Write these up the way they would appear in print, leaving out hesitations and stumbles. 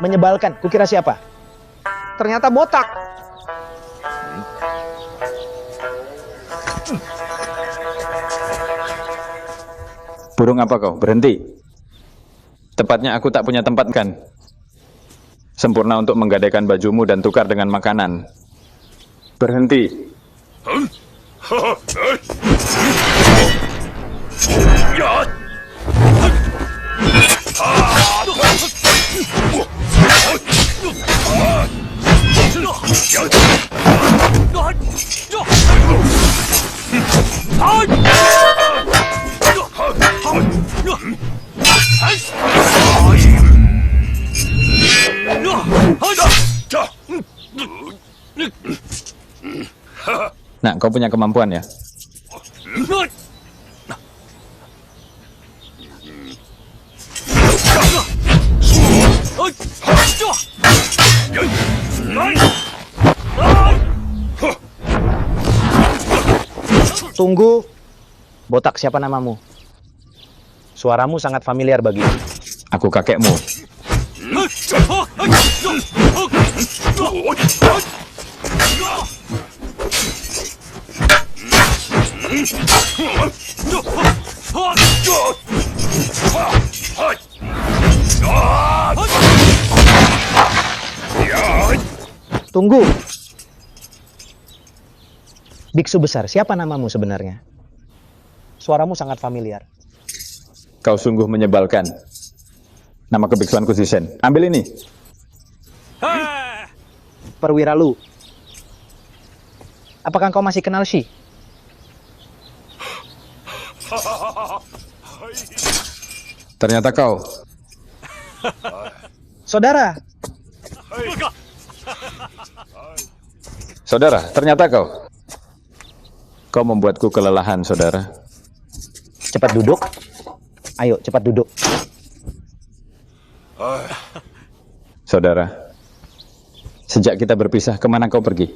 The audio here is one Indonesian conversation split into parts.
Menyebalkan, kukira siapa? Ternyata botak. Burung apa kau? Berhenti. Tepatnya aku tak punya tempat kan. Sempurna untuk menggadaikan bajumu dan tukar dengan makanan. Berhenti. Nah, kau punya kemampuan ya? Tunggu. Botak, siapa namamu? Suaramu sangat familiar bagiku. Aku kakekmu. Tunggu. Biksu besar, siapa namamu sebenarnya? Suaramu sangat familiar. Kau sungguh menyebalkan. Nama kebiksuanku Zisen. Ambil ini. Perwira Lu. Apakah kau masih kenal Shi? Ternyata kau. Saudara. Saudara, ternyata kau. Kau membuatku kelelahan, saudara. Cepat duduk. Ayo, cepat duduk. Saudara, sejak kita berpisah, kemana kau pergi?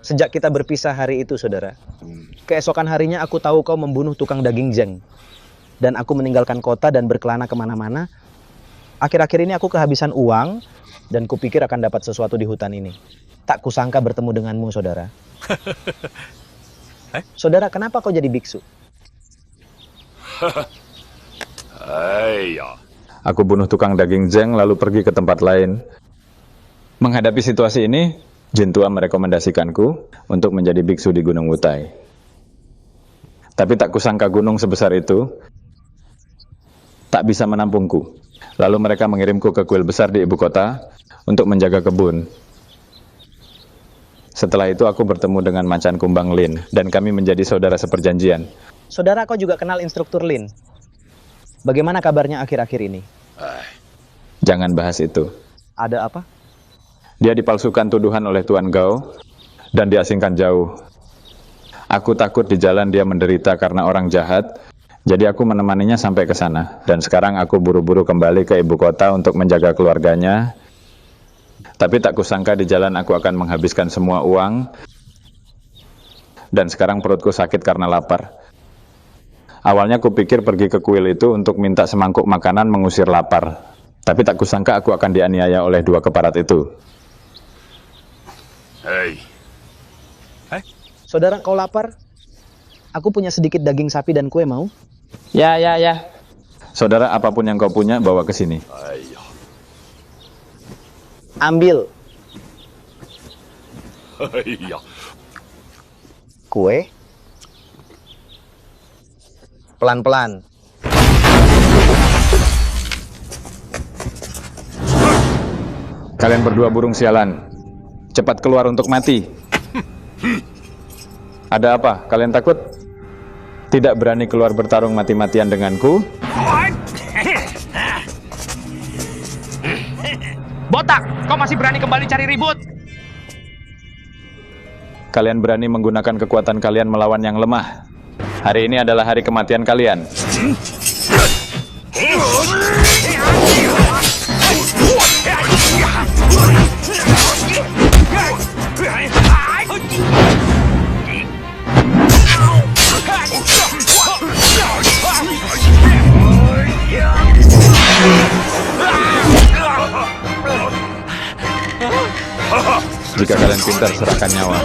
Sejak kita berpisah hari itu, saudara. Keesokan harinya aku tahu kau membunuh tukang daging Zeng. Dan aku meninggalkan kota dan berkelana kemana-mana. Akhir-akhir ini aku kehabisan uang. Dan kupikir akan dapat sesuatu di hutan ini. Tak kusangka bertemu denganmu, saudara. Saudara, kenapa kau jadi biksu? Aku bunuh tukang daging Zeng lalu pergi ke tempat lain. Menghadapi situasi ini, Jin Tua merekomendasikanku untuk menjadi biksu di Gunung Wutai. Tapi tak kusangka gunung sebesar itu tak bisa menampungku. Lalu mereka mengirimku ke kuil besar di ibu kota untuk menjaga kebun. Setelah itu aku bertemu dengan Macan Kumbang Lin dan kami menjadi saudara seperjanjian. Saudara, kau juga kenal instruktur Lin. Bagaimana kabarnya akhir-akhir ini? Jangan bahas itu. Ada apa? Dia dipalsukan tuduhan oleh Tuan Gao dan diasingkan jauh. Aku takut di jalan dia menderita karena orang jahat. Jadi aku menemaninya sampai ke sana. Dan sekarang aku buru-buru kembali ke ibu kota untuk menjaga keluarganya. Tapi tak kusangka di jalan aku akan menghabiskan semua uang. Dan sekarang perutku sakit karena lapar. Awalnya kupikir pergi ke kuil itu untuk minta semangkuk makanan mengusir lapar. Tapi tak kusangka aku akan dianiaya oleh dua keparat itu. Saudara, kau lapar? Aku punya sedikit daging sapi dan kue, mau? Ya. Saudara, apapun yang kau punya, bawa ke sini. Ambil. Kue. Pelan-pelan. Kalian berdua burung sialan. Cepat keluar untuk mati. Ada apa? Kalian takut? Tidak berani keluar bertarung mati-matian denganku? Botak, kau masih berani kembali cari ribut? Kalian berani menggunakan kekuatan kalian melawan yang lemah. Hari ini adalah hari kematian kalian. Jika kalian pintar, serahkan nyawa.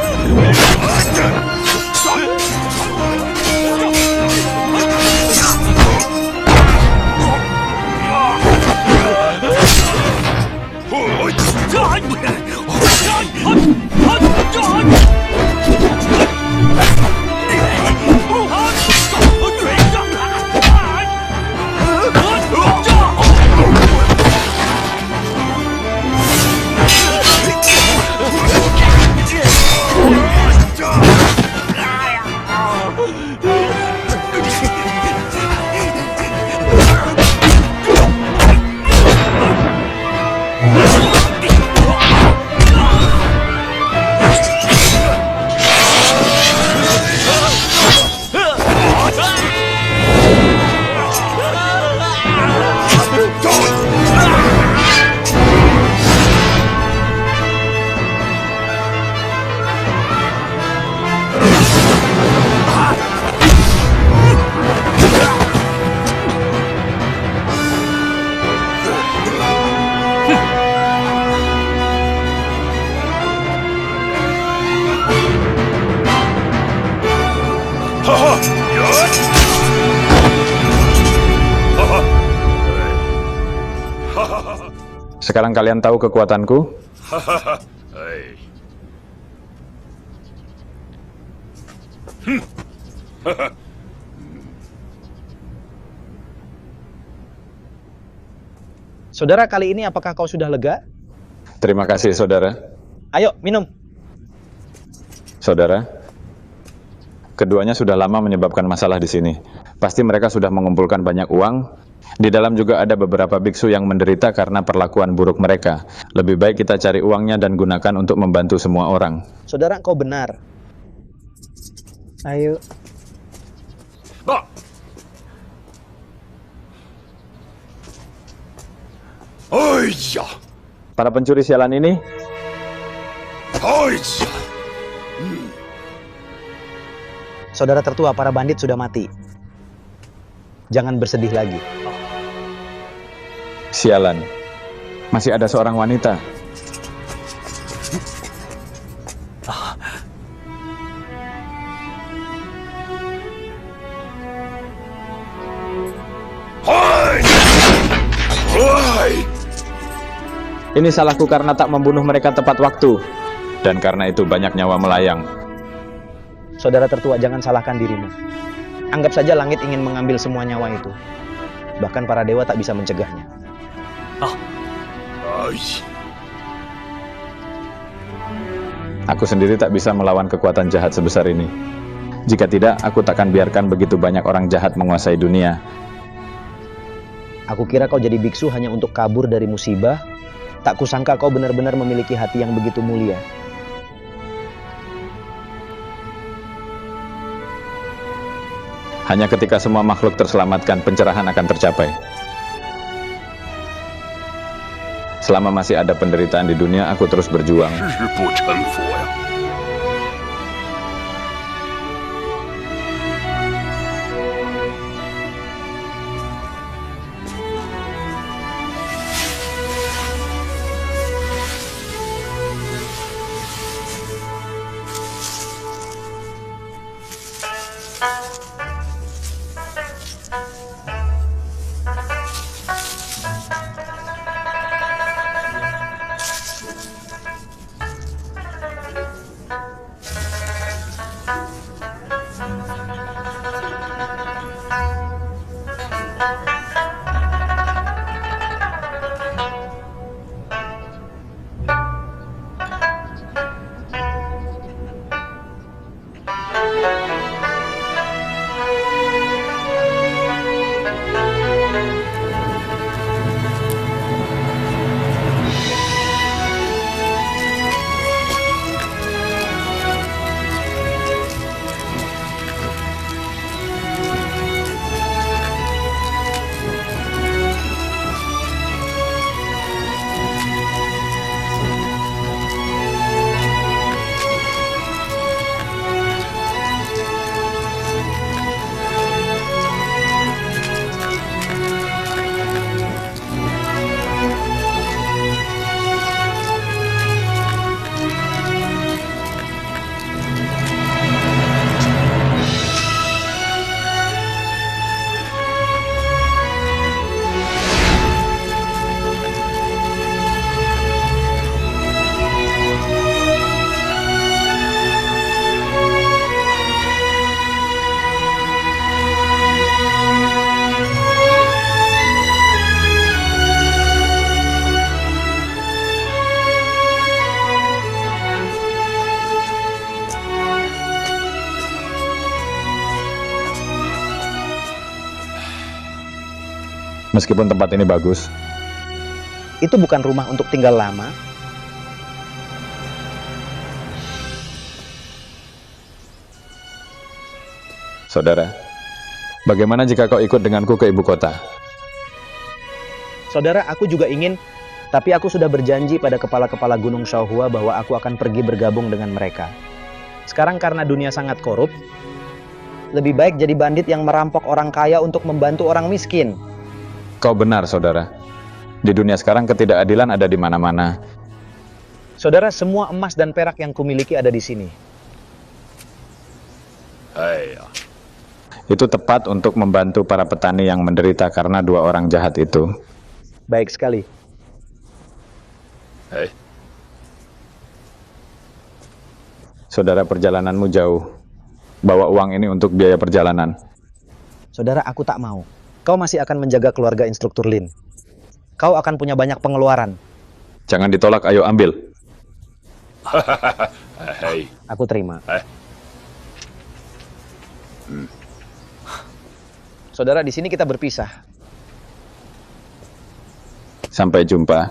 Sekarang kalian tahu kekuatanku? Saudara, kali ini apakah kau sudah lega? Terima kasih, saudara. Ayo, minum. Saudara, keduanya sudah lama menyebabkan masalah di sini. Pasti mereka sudah mengumpulkan banyak uang. Di dalam juga ada beberapa biksu yang menderita karena perlakuan buruk mereka. Lebih baik kita cari uangnya dan gunakan untuk membantu semua orang. Saudara, kau benar. Ayo. Para pencuri sialan ini, Saudara tertua, para bandit sudah mati. Jangan bersedih lagi. sialan. Masih ada seorang wanita. Ini salahku karena tak membunuh mereka tepat waktu. Dan karena itu banyak nyawa melayang. Saudara tertua, jangan salahkan dirimu. Anggap saja langit ingin mengambil semua nyawa itu. Bahkan para dewa tak bisa mencegahnya. Aku sendiri tak bisa melawan kekuatan jahat sebesar ini. Jika tidak, aku takkan biarkan begitu banyak orang jahat menguasai dunia. Aku kira kau jadi biksu hanya untuk kabur dari musibah. Tak kusangka kau benar-benar memiliki hati yang begitu mulia. Hanya ketika semua makhluk terselamatkan, pencerahan akan tercapai. Selama masih ada penderitaan di dunia, aku terus berjuang. Meskipun tempat ini bagus, Itu bukan rumah untuk tinggal lama. saudara. Bagaimana jika kau ikut denganku ke ibu kota? Saudara, aku juga ingin, tapi aku sudah berjanji pada kepala-kepala Gunung Shaohua bahwa aku akan pergi bergabung dengan mereka. Sekarang karena dunia sangat korup, lebih baik jadi bandit yang merampok orang kaya untuk membantu orang miskin. Kau benar, saudara. Di dunia sekarang ketidakadilan ada di mana-mana. Saudara, semua emas dan perak yang kumiliki ada di sini. Itu tepat untuk membantu para petani yang menderita karena dua orang jahat itu. Baik sekali. Saudara, perjalananmu jauh. Bawa uang ini untuk biaya perjalanan. Saudara, aku tak mau. Kau masih akan menjaga keluarga instruktur Lin. Kau akan punya banyak pengeluaran. Jangan ditolak, ayo ambil. Aku terima. Saudara, di sini kita berpisah. Sampai jumpa.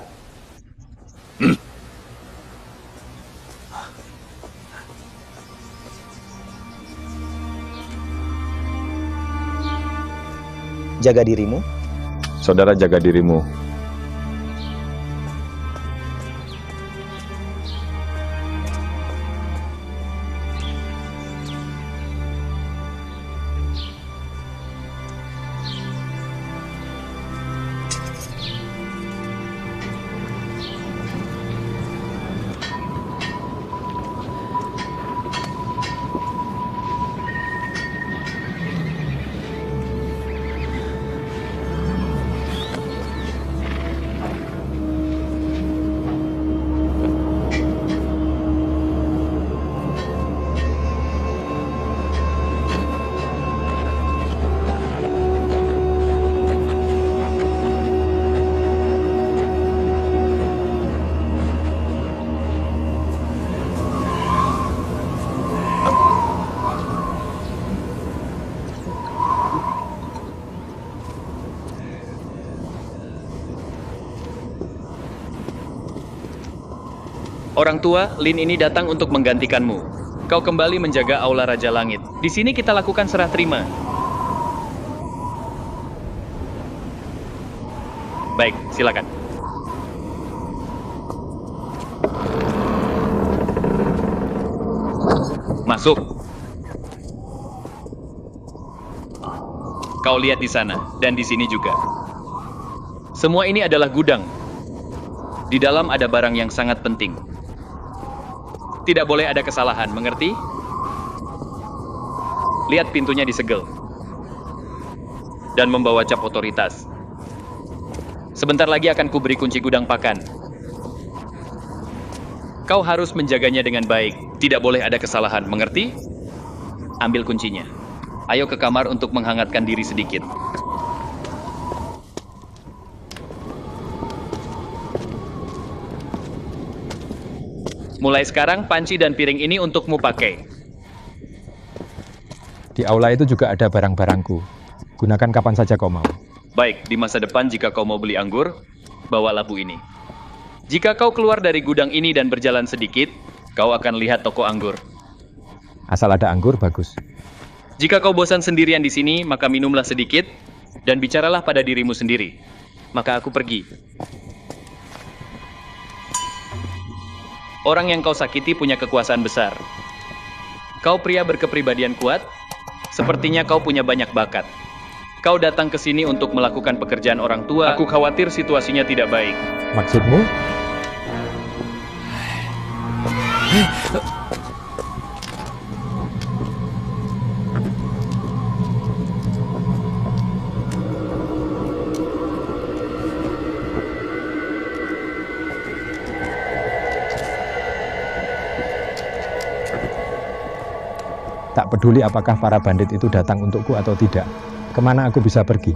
Jaga dirimu. Saudara, jaga dirimu. Orang tua, Lin ini datang untuk menggantikanmu. Kau kembali menjaga Aula Raja Langit. Di sini kita lakukan serah terima. Baik, silakan. Masuk. Kau lihat di sana, dan di sini juga. Semua ini adalah gudang. Di dalam ada barang yang sangat penting. Tidak boleh ada kesalahan, mengerti? Lihat pintunya disegel. Dan membawa cap otoritas. Sebentar lagi akan kuberi kunci gudang pakan. Kau harus menjaganya dengan baik. Tidak boleh ada kesalahan, mengerti? Ambil kuncinya. Ayo ke kamar untuk menghangatkan diri sedikit. Mulai sekarang, panci dan piring ini untukmu pakai. Di aula itu juga ada barang-barangku. Gunakan kapan saja kau mau. Baik, di masa depan jika kau mau beli anggur, bawalah bu ini. Jika kau keluar dari gudang ini dan berjalan sedikit, kau akan lihat toko anggur. Asal ada anggur, bagus. Jika kau bosan sendirian di sini, maka minumlah sedikit, dan bicaralah pada dirimu sendiri. Maka aku pergi. Orang yang kau sakiti punya kekuasaan besar. Kau pria berkepribadian kuat, sepertinya kau punya banyak bakat. Kau datang ke sini untuk melakukan pekerjaan orang tua. Aku khawatir situasinya tidak baik. Maksudmu? Tak peduli apakah para bandit itu datang untukku atau tidak. Kemana aku bisa pergi?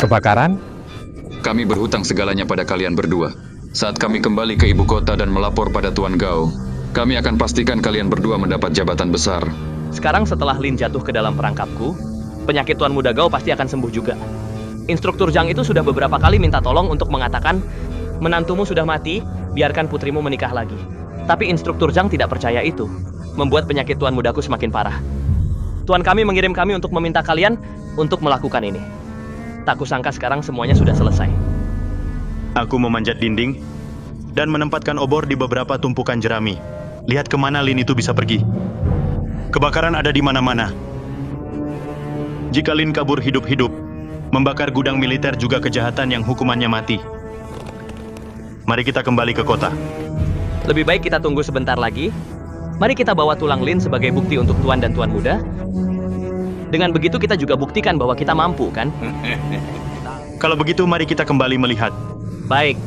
Kebakaran? Kami berhutang segalanya pada kalian berdua. Saat kami kembali ke ibu kota dan melapor pada Tuan Gao, kami akan pastikan kalian berdua mendapat jabatan besar. Sekarang setelah Lin jatuh ke dalam perangkapku, penyakit Tuan Muda Gao pasti akan sembuh juga. Instruktur Zhang itu sudah beberapa kali minta tolong untuk mengatakan, menantumu sudah mati, biarkan putrimu menikah lagi. Tapi instruktur Zhang tidak percaya itu, membuat penyakit Tuan Mudaku semakin parah. Tuan kami mengirim kami untuk meminta kalian untuk melakukan ini. Tak kusangka sekarang semuanya sudah selesai. Aku memanjat dinding dan menempatkan obor di beberapa tumpukan jerami. Lihat kemana Lin itu bisa pergi. Kebakaran ada di mana-mana. Jika Lin kabur hidup-hidup, membakar gudang militer juga kejahatan yang hukumannya mati. Mari kita kembali ke kota. Lebih baik kita tunggu sebentar lagi. Mari kita bawa tulang Lin sebagai bukti untuk Tuan dan Tuan Muda. Dengan begitu kita juga buktikan bahwa kita mampu, kan? Kalau begitu, mari kita kembali melihat. Baik.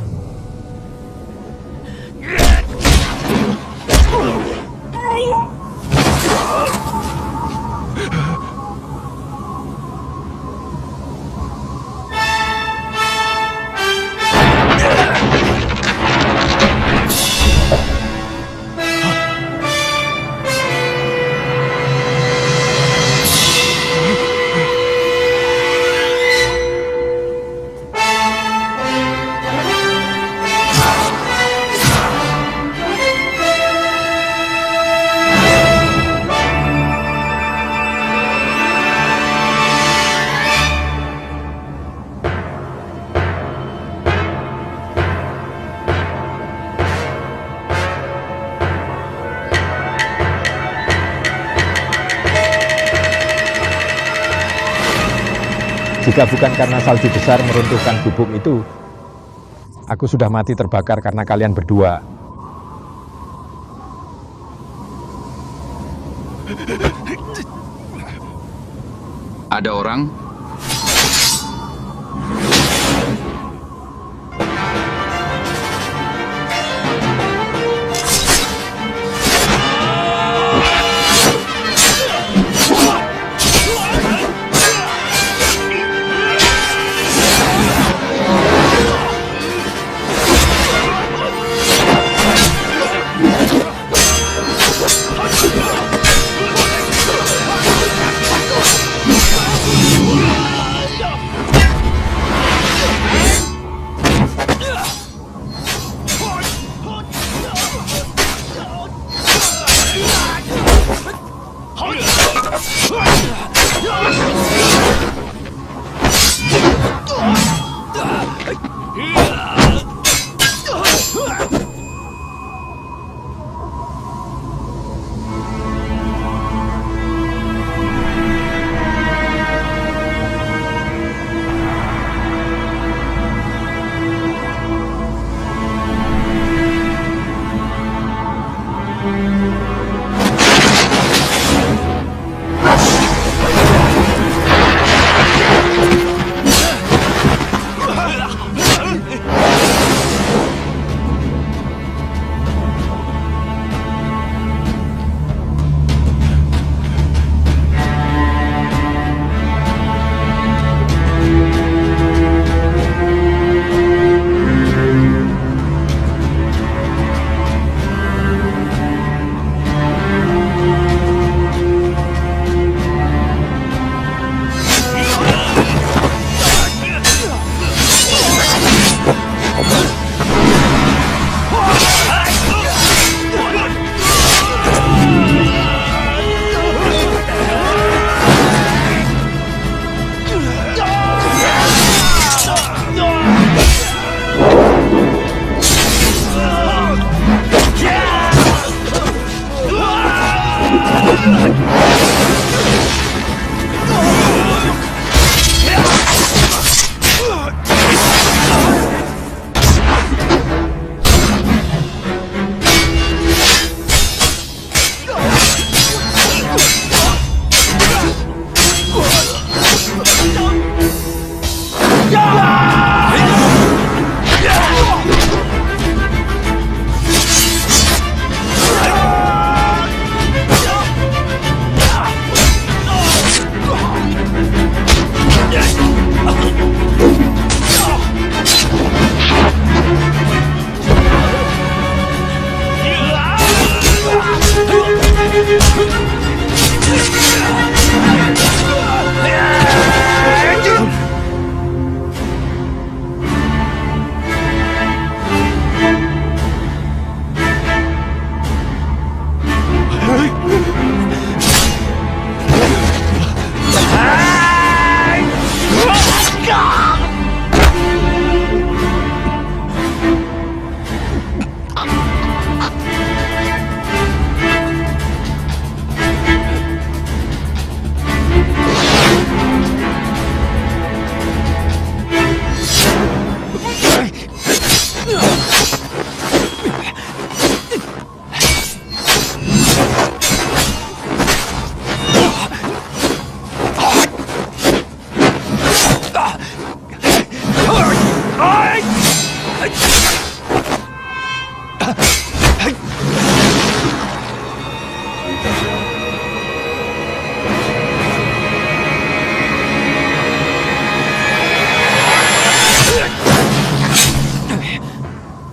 Jika bukan karena salju besar meruntuhkan gubuk itu, aku sudah mati terbakar karena kalian berdua. Ada orang?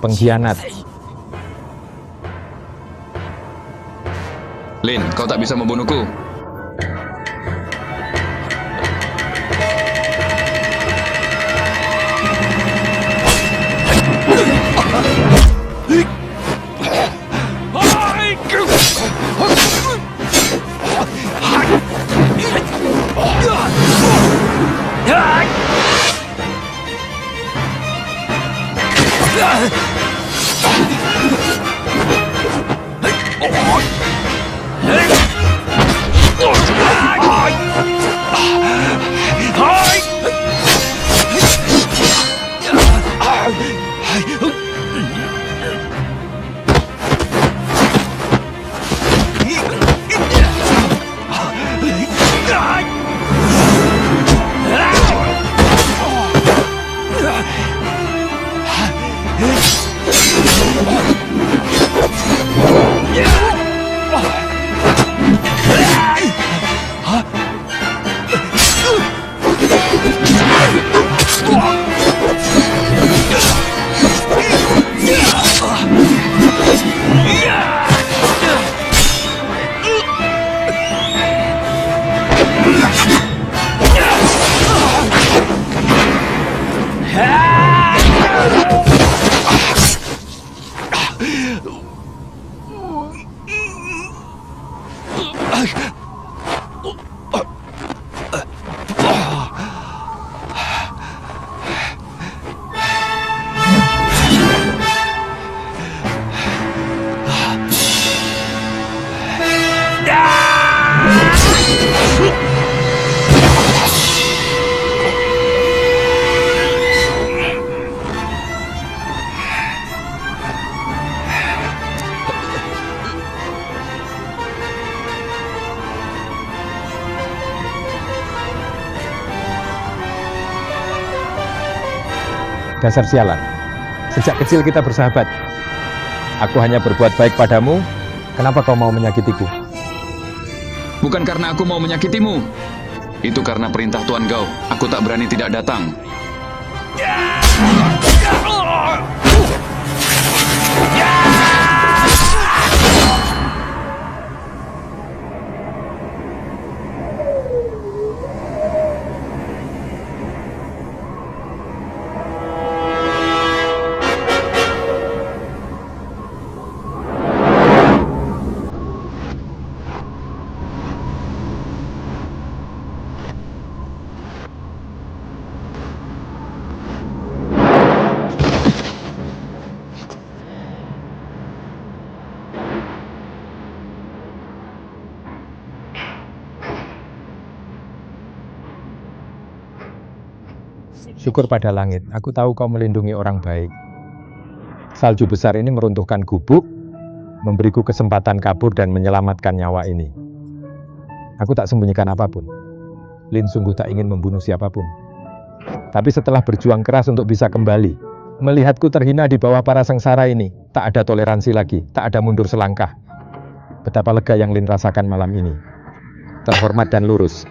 pengkhianat. Lin, kau tak bisa membunuhku. Dasar sialan. Sejak kecil kita bersahabat. Aku hanya berbuat baik padamu. Kenapa kau mau menyakitiku? Bukan karena aku mau menyakitimu. Itu karena perintah Tuan Gao. Aku tak berani tidak datang. Syukur pada langit, aku tahu kau melindungi orang baik. Salju besar ini meruntuhkan gubuk, memberiku kesempatan kabur dan menyelamatkan nyawa ini. Aku tak sembunyikan apapun. Lin sungguh tak ingin membunuh siapapun. Tapi setelah berjuang keras untuk bisa kembali, melihatku terhina di bawah para sengsara ini, tak ada toleransi lagi, tak ada mundur selangkah. Betapa lega yang Lin rasakan malam ini. Terhormat dan lurus.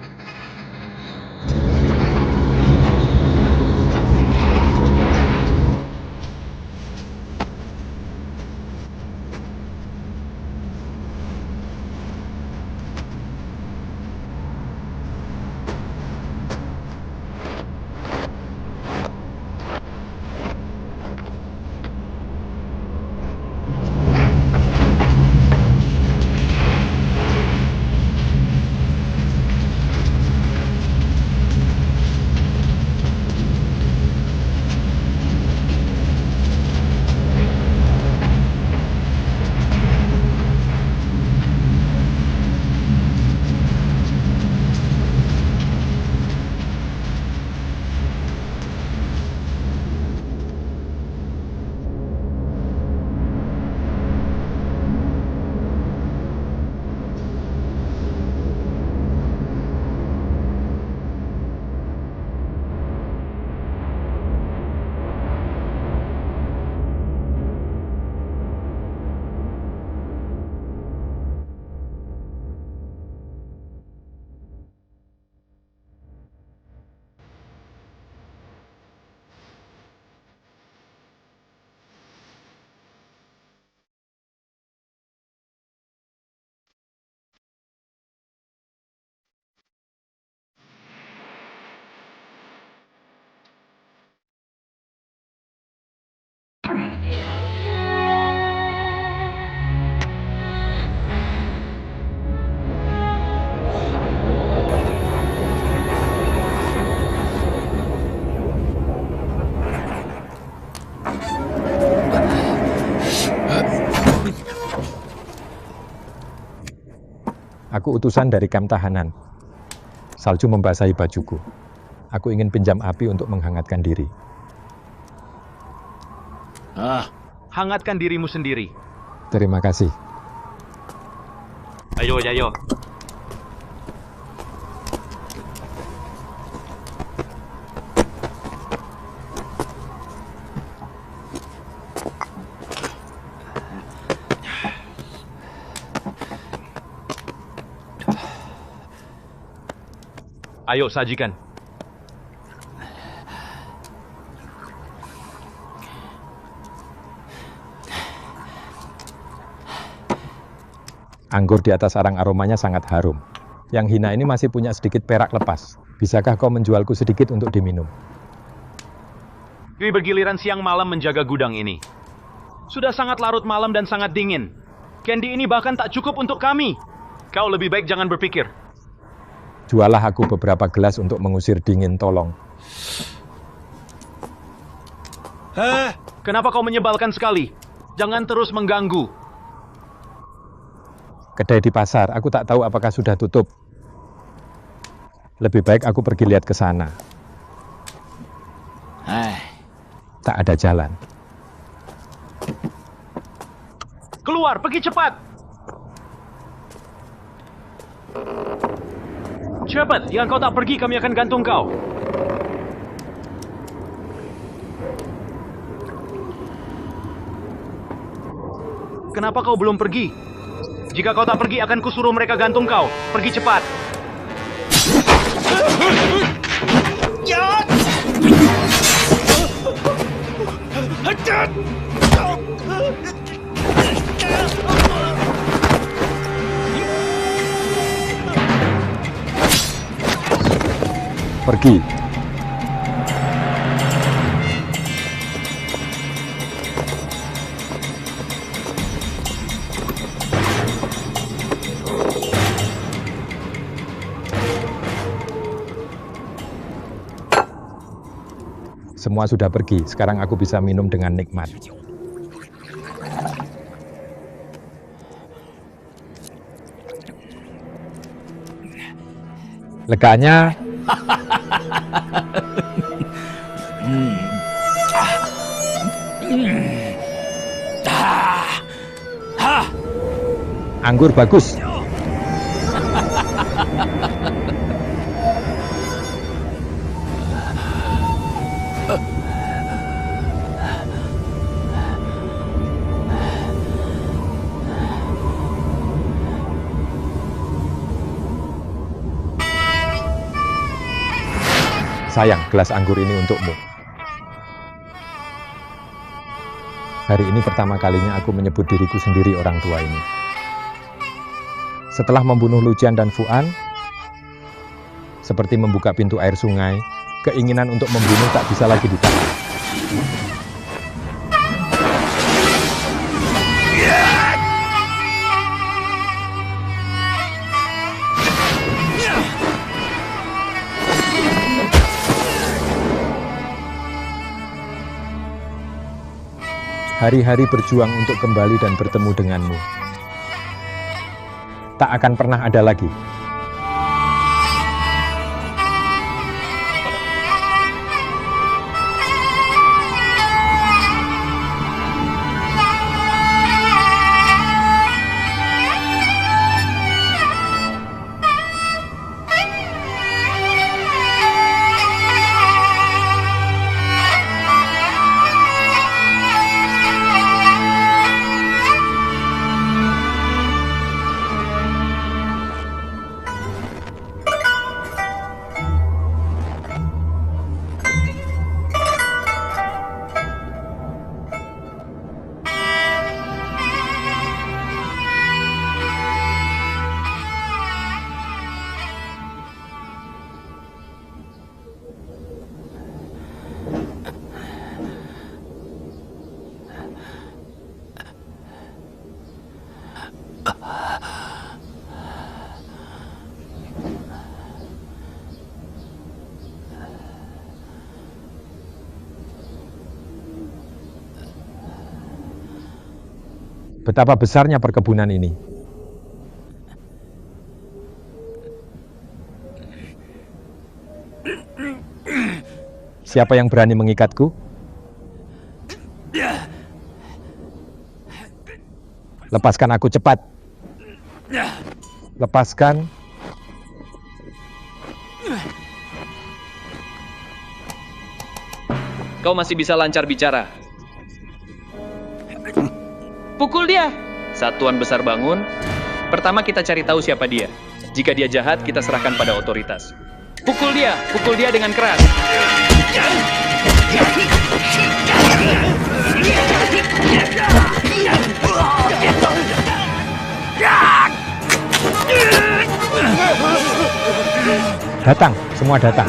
Aku utusan dari kamp tahanan. Salju membasahi bajuku. Aku ingin pinjam api untuk menghangatkan diri. Hangatkan dirimu sendiri. Terima kasih. Ayo, ayo. Ayo, sajikan. Anggur di atas arang aromanya sangat harum. Yang hina ini masih punya sedikit perak lepas. Bisakah kau menjualku sedikit untuk diminum? Dwi bergiliran siang malam menjaga gudang ini. Sudah sangat larut malam dan sangat dingin. Candy ini bahkan tak cukup untuk kami. Kau lebih baik jangan berpikir. Jualah aku beberapa gelas untuk mengusir dingin, tolong. Kenapa kau menyebalkan sekali? Jangan terus mengganggu. Kedai di pasar, aku tak tahu apakah sudah tutup. Lebih baik aku pergi lihat ke sana. Tak ada jalan. Keluar, pergi cepat. Cepat, yang kau tak pergi kami akan gantung kau. Kenapa kau belum pergi? Jika kau tak pergi akan kusuruh mereka gantung kau. Pergi cepat. Pergi. Semua sudah pergi, sekarang aku bisa minum dengan nikmat. Leganya. Anggur bagus. Sayang, gelas anggur ini untukmu. Hari ini pertama kalinya aku menyebut diriku sendiri orang tua ini. Setelah membunuh Lucian dan Fuan, seperti membuka pintu air sungai, keinginan untuk membunuh tak bisa lagi ditahan. Hari-hari berjuang untuk kembali dan bertemu denganmu. Tak akan pernah ada lagi. betapa besarnya perkebunan ini. Siapa yang berani mengikatku? Lepaskan aku cepat. Lepaskan. Kau masih bisa lancar bicara. Pukul dia! Saat Tuan Besar bangun, pertama kita cari tahu siapa dia. Jika dia jahat, kita serahkan pada otoritas. Pukul dia dengan keras. Datang, semua datang.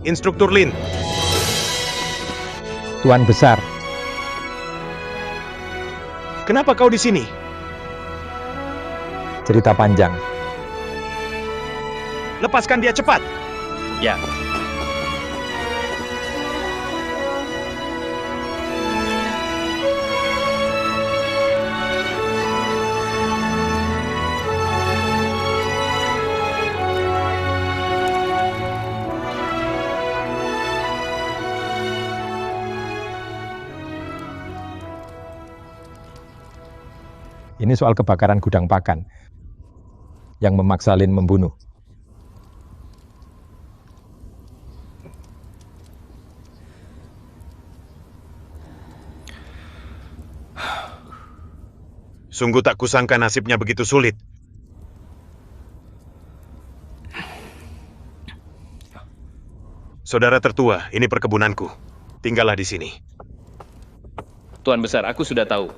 Instruktur Lin, Tuan Besar, kenapa kau di sini? cerita panjang. Lepaskan dia cepat. Ya. Ini soal kebakaran gudang pakan yang memaksa Lin membunuh. Sungguh tak kusangka nasibnya begitu sulit. Saudara tertua, ini perkebunanku. Tinggallah di sini. Tuan Besar, aku sudah tahu.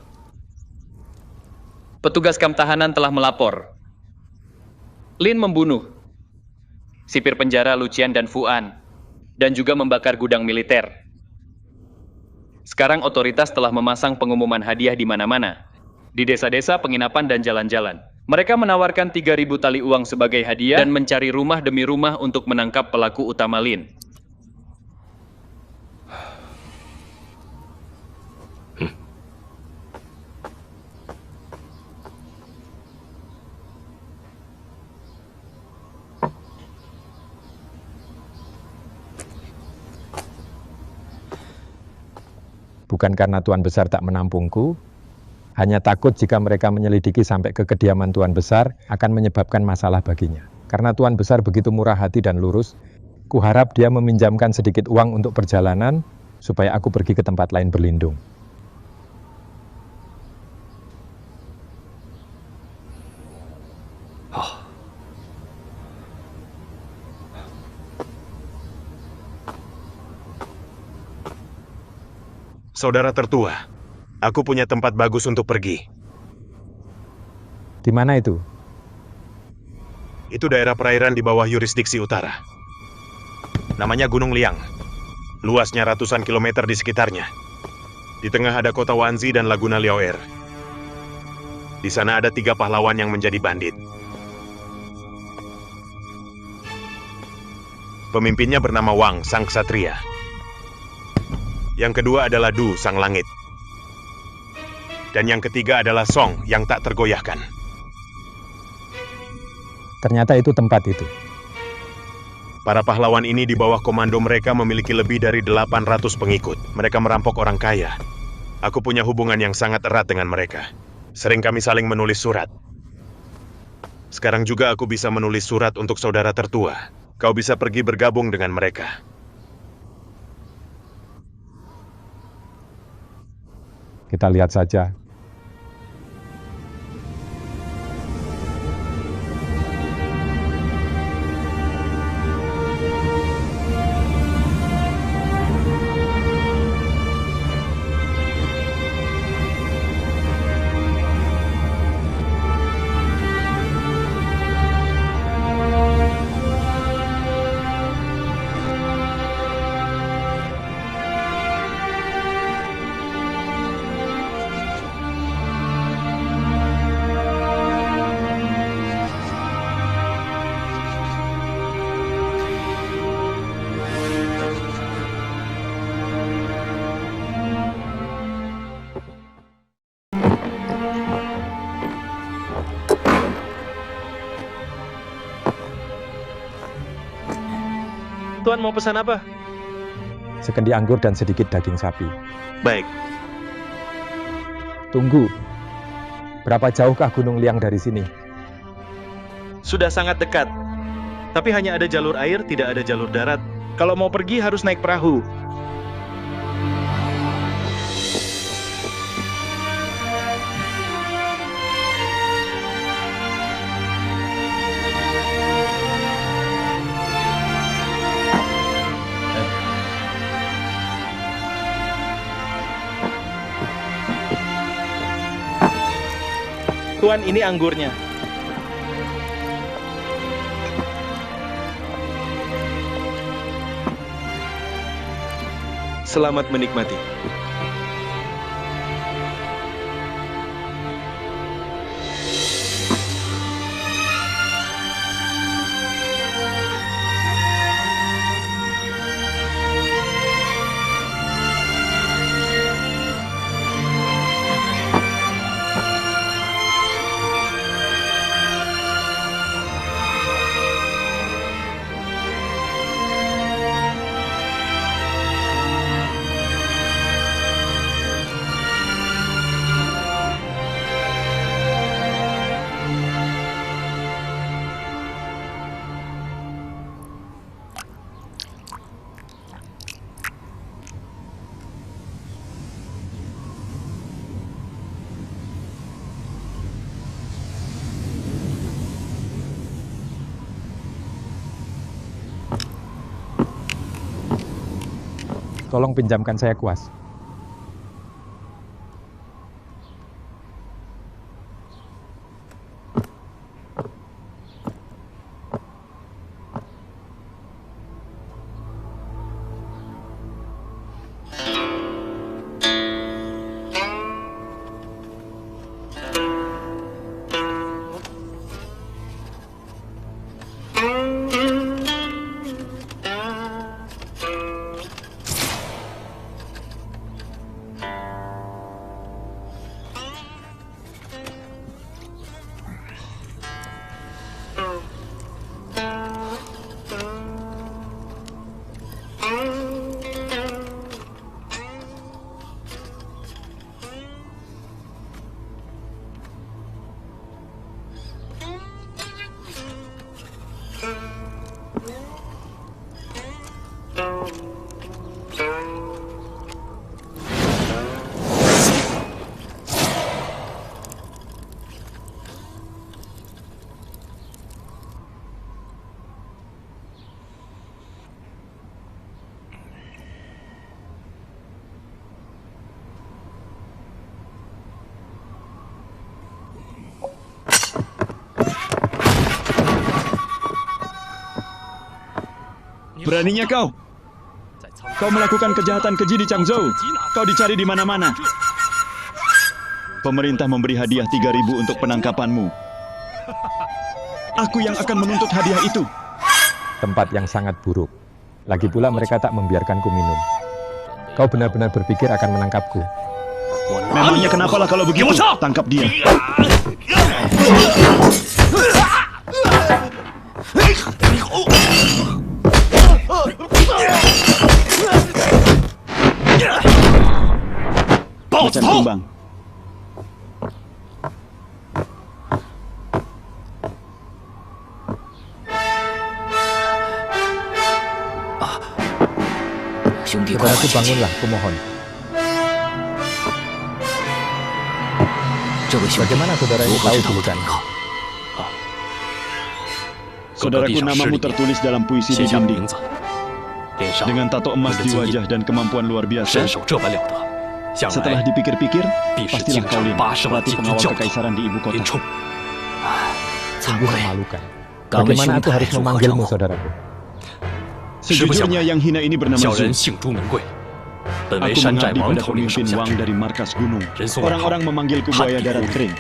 Petugas kamp tahanan telah melapor. Lin membunuh sipir penjara Lucian dan Fuan, dan juga membakar gudang militer. Sekarang otoritas telah memasang pengumuman hadiah di mana-mana. Di desa-desa, penginapan, dan jalan-jalan. Mereka menawarkan 3.000 tali uang sebagai hadiah dan mencari rumah demi rumah untuk menangkap pelaku utama Lin. Bukan karena Tuan Besar tak menampungku, hanya takut jika mereka menyelidiki sampai ke kediaman Tuan Besar akan menyebabkan masalah baginya. Karena Tuan Besar begitu murah hati dan lurus, kuharap dia meminjamkan sedikit uang untuk perjalanan supaya aku pergi ke tempat lain berlindung. Saudara tertua, aku punya tempat bagus untuk pergi. Di mana itu? Itu daerah perairan di bawah yurisdiksi utara. Namanya Gunung Liang. Luasnya ratusan kilometer di sekitarnya. Di tengah ada kota Wanzi dan Laguna Liaoer. Di sana ada 3 pahlawan yang menjadi bandit. Pemimpinnya bernama Wang, sang ksatria. Yang kedua adalah Du, sang langit. Dan yang ketiga adalah Song, yang tak tergoyahkan. Ternyata itu tempat itu. Para pahlawan ini di bawah komando mereka memiliki lebih dari 800 pengikut. Mereka merampok orang kaya. Aku punya hubungan yang sangat erat dengan mereka. Sering kami saling menulis surat. Sekarang juga aku bisa menulis surat untuk saudara tertua. Kau bisa pergi bergabung dengan mereka. Kita lihat saja. Tuan mau pesan apa? Sekendi anggur dan sedikit daging sapi. Baik, Tunggu. Berapa jauhkah Gunung Liang dari sini? sudah sangat dekat. Tapi hanya ada jalur air, tidak ada jalur darat. Kalau mau pergi harus naik perahu. Tuan, ini anggurnya. Selamat menikmati. Tolong pinjamkan saya kuas. Beraninya kau? Kau melakukan kejahatan keji di Changzhou. Kau dicari di mana-mana. Pemerintah memberi hadiah 3.000 untuk penangkapanmu. Aku yang akan menuntut hadiah itu. Tempat yang sangat buruk. Lagi pula mereka tak membiarkanku minum. Kau benar-benar berpikir akan menangkapku. Memangnya kenapalah kalau begitu? Tangkap dia. Macan kumbang. Saudaraku, bangunlah, kumohon. Bagaimana saudara ini tahu julukan? Saudaraku, namamu tertulis dalam puisi di dinding. Dengan tato emas di wajah dan kemampuan luar biasa. Setelah dipikir-pikir, pastilah kau Lin, pelatih pengawal kekaisaran di ibu kota. Sungguh memalukan. Bagaimana aku harus memanggilmu, saudaraku? Sejujurnya yang hina ini bernama Zhu. Aku mengabdi pada pemimpin Wang dari markas gunung. Orang-orang memanggilku buaya darat kering.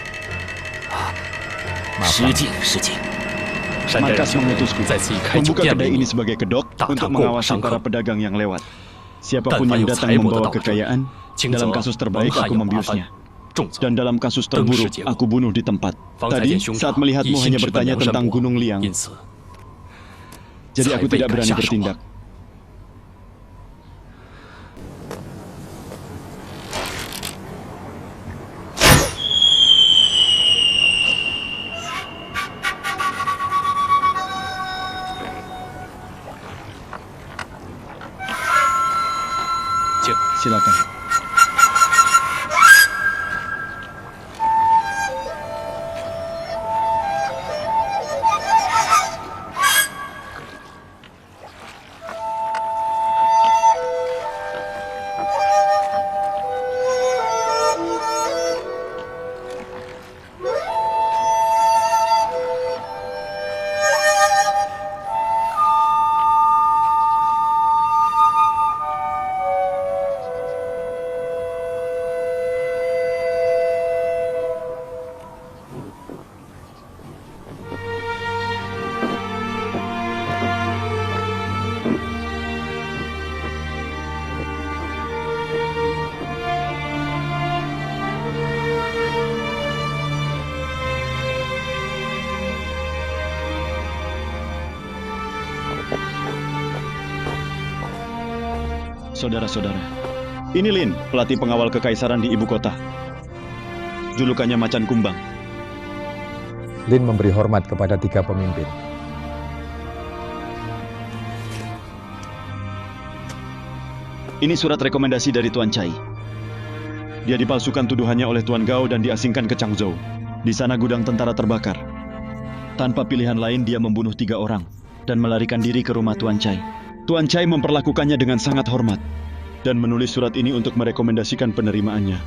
Markas mengutusku membuka kedai ini sebagai kedok untuk mengawasi para pedagang yang lewat. Siapapun yang datang membawa kekayaan, dalam kasus terbaik aku membiusnya. Dan dalam kasus terburuk, aku bunuh di tempat. Tadi, saat melihatmu hanya bertanya tentang Gunung Liang. Jadi aku tidak berani bertindak. silakan. Saudara-saudara, ini Lin, pelatih pengawal kekaisaran di ibu kota. Julukannya Macan Kumbang. Lin memberi hormat kepada 3 pemimpin. Ini surat rekomendasi dari Tuan Chai. Dia dipalsukan tuduhannya oleh Tuan Gao dan diasingkan ke Changzhou. Di sana gudang tentara terbakar. Tanpa pilihan lain dia membunuh 3 orang dan melarikan diri ke rumah Tuan Chai. Tuan Chai memperlakukannya dengan sangat hormat dan menulis surat ini untuk merekomendasikan penerimaannya.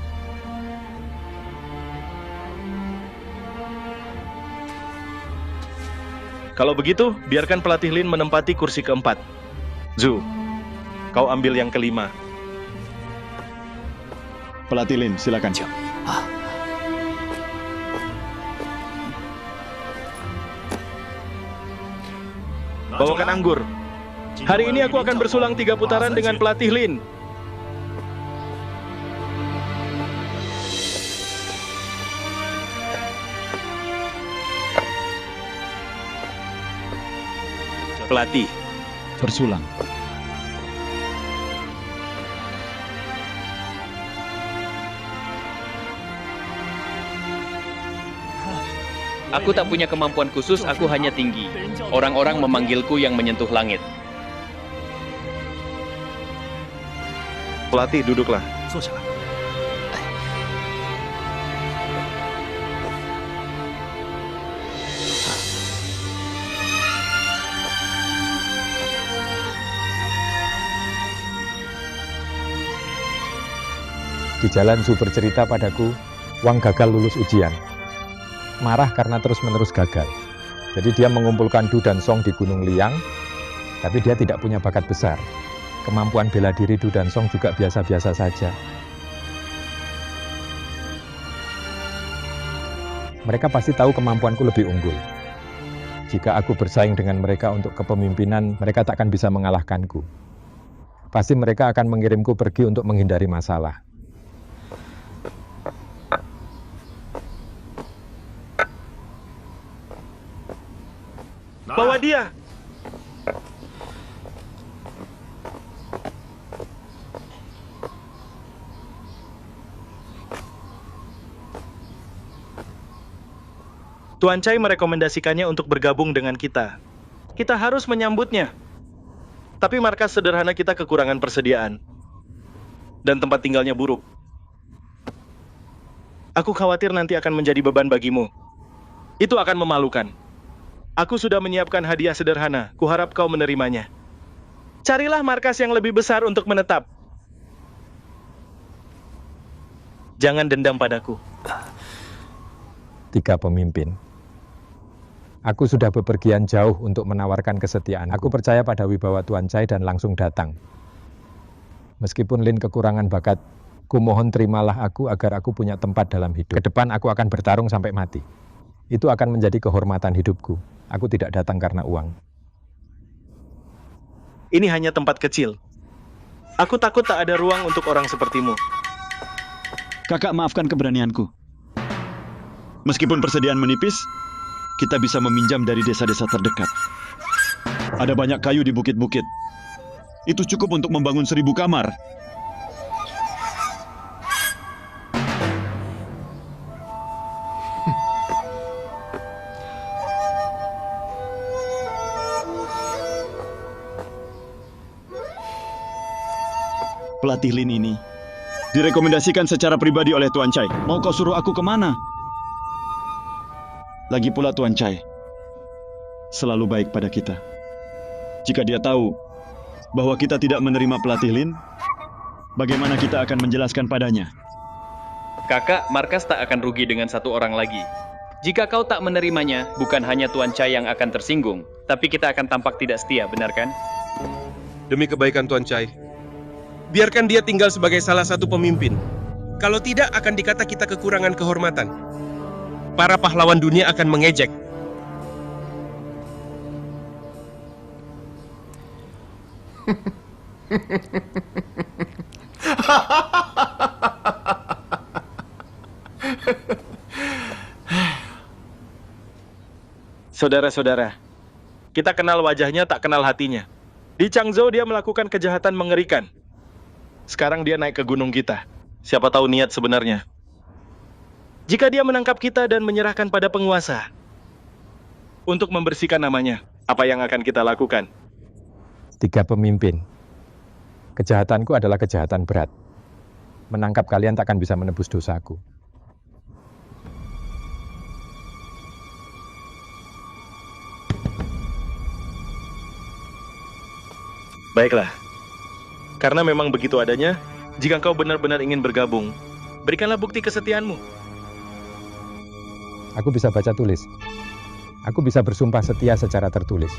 Kalau begitu, biarkan pelatih Lin menempati kursi keempat. Zhu, kau ambil yang kelima. Pelatih Lin, silakan. Bawakan anggur. Hari ini aku akan bersulang 3 putaran dengan pelatih Lin. Pelatih, Bersulang. Aku tak punya kemampuan khusus, aku hanya tinggi. Orang-orang memanggilku yang menyentuh langit. pelatih duduklah. Di jalan Zhu bercerita padaku, Wang gagal lulus ujian. Marah karena terus-menerus gagal. Jadi dia mengumpulkan Du dan Song di Gunung Liang, tapi dia tidak punya bakat besar. Kemampuan bela diri Du dan Song juga biasa-biasa saja. Mereka pasti tahu kemampuanku lebih unggul. Jika aku bersaing dengan mereka untuk kepemimpinan, mereka tak akan bisa mengalahkanku. Pasti mereka akan mengirimku pergi untuk menghindari masalah. Bawa dia! Tuan Chai merekomendasikannya untuk bergabung dengan kita. Kita harus menyambutnya. Tapi markas sederhana kita kekurangan persediaan. Dan tempat tinggalnya buruk. Aku khawatir nanti akan menjadi beban bagimu. Itu akan memalukan. Aku sudah menyiapkan hadiah sederhana. Kuharap kau menerimanya. Carilah markas yang lebih besar untuk menetap. Jangan dendam padaku. 3 pemimpin. Aku sudah bepergian jauh untuk menawarkan kesetiaan. Aku percaya pada wibawa Tuan Chai dan langsung datang. Meskipun Lin kekurangan bakat, kumohon terimalah aku agar aku punya tempat dalam hidup. Ke depan aku akan bertarung sampai mati. Itu akan menjadi kehormatan hidupku. Aku tidak datang karena uang. Ini hanya tempat kecil. Aku takut tak ada ruang untuk orang sepertimu. Kakak, maafkan keberanianku. Meskipun persediaan menipis, kita bisa meminjam dari desa-desa terdekat. Ada banyak kayu di bukit-bukit. Itu cukup untuk membangun 1000 kamar. Pelatih Lin ini Direkomendasikan secara pribadi oleh Tuan Chai. Mau kau suruh aku kemana? Lagi pula Tuan Chai selalu baik pada kita. Jika dia tahu bahwa kita tidak menerima pelatih Lin, bagaimana kita akan menjelaskan padanya? Kakak, markas tak akan rugi dengan satu orang lagi. Jika kau tak menerimanya, bukan hanya Tuan Chai yang akan tersinggung, tapi kita akan tampak tidak setia, benar kan? Demi kebaikan Tuan Chai, biarkan dia tinggal sebagai salah satu pemimpin. Kalau tidak, akan dikata kita kekurangan kehormatan. Para pahlawan dunia akan mengejek. Saudara-saudara, kita kenal wajahnya, tak kenal hatinya. Di Changzhou dia melakukan kejahatan mengerikan. Sekarang dia naik ke gunung kita. Siapa tahu niat sebenarnya. Jika dia menangkap kita dan menyerahkan pada penguasa untuk membersihkan namanya, apa yang akan kita lakukan? 3 pemimpin. Kejahatanku adalah kejahatan berat. Menangkap kalian takkan bisa menebus dosaku. Baiklah, karena memang begitu adanya, jika kau benar-benar ingin bergabung, berikanlah bukti kesetiaanmu. Aku bisa baca tulis. Aku bisa bersumpah setia secara tertulis.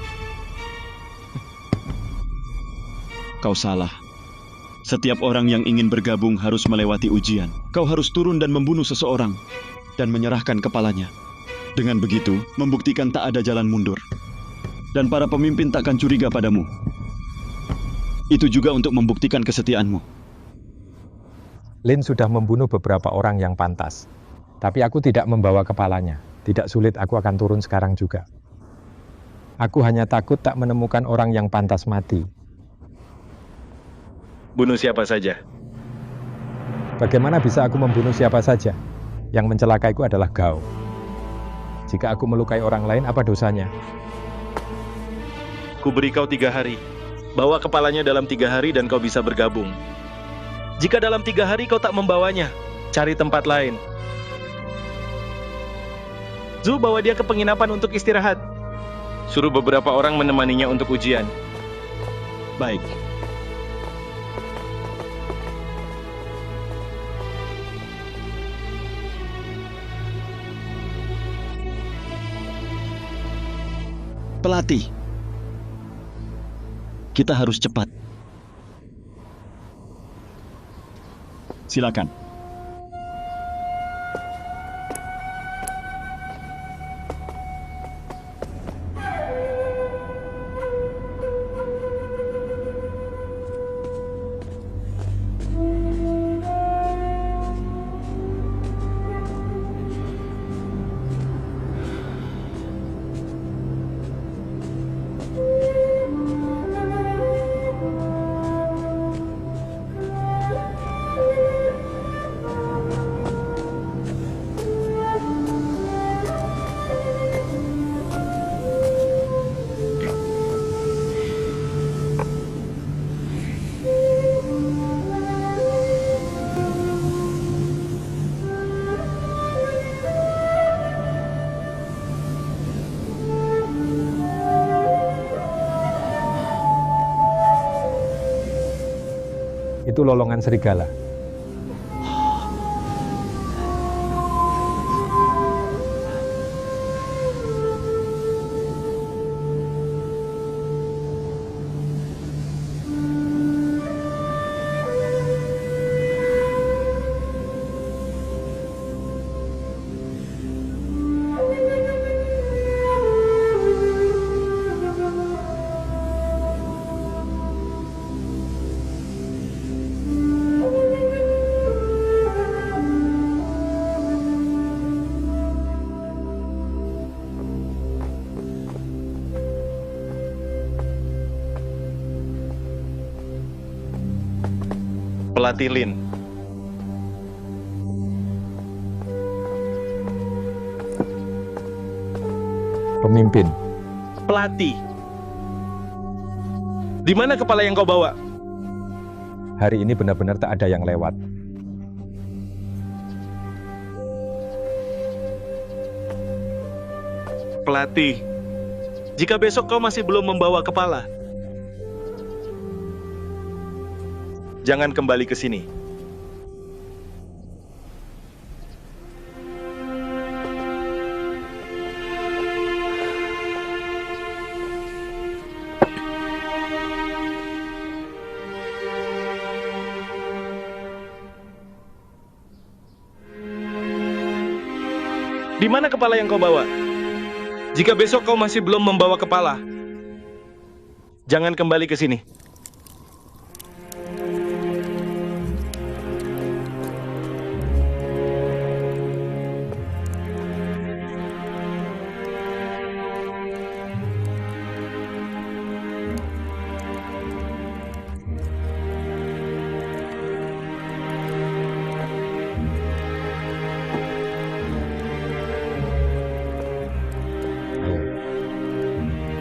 Kau salah. Setiap orang yang ingin bergabung harus melewati ujian. Kau harus turun dan membunuh seseorang dan menyerahkan kepalanya. Dengan begitu, membuktikan tak ada jalan mundur. Dan para pemimpin takkan curiga padamu. Itu juga untuk membuktikan kesetiaanmu. Lin sudah membunuh beberapa orang yang pantas. Tapi aku tidak membawa kepalanya. Tidak sulit, aku akan turun sekarang juga. Aku hanya takut tak menemukan orang yang pantas mati. Bunuh siapa saja. Bagaimana bisa aku membunuh siapa saja? Yang mencelakaiku adalah Gao. Jika aku melukai orang lain, apa dosanya? Ku beri kau 3 hari. Bawa kepalanya dalam 3 hari dan kau bisa bergabung. Jika dalam 3 hari kau tak membawanya, cari tempat lain. Zhu, bawa dia ke penginapan untuk istirahat. Suruh beberapa orang menemaninya untuk ujian. Baik. Pelatih, kita harus cepat. Silakan. Itu lolongan serigala. Pelatih Lin. Pemimpin. Pelatih. Di mana kepala yang kau bawa? Hari ini benar-benar tak ada yang lewat. pelatih. Jika besok kau masih belum membawa kepala, jangan kembali ke sini. Di mana kepala yang kau bawa? Jika besok kau masih belum membawa kepala, jangan kembali ke sini.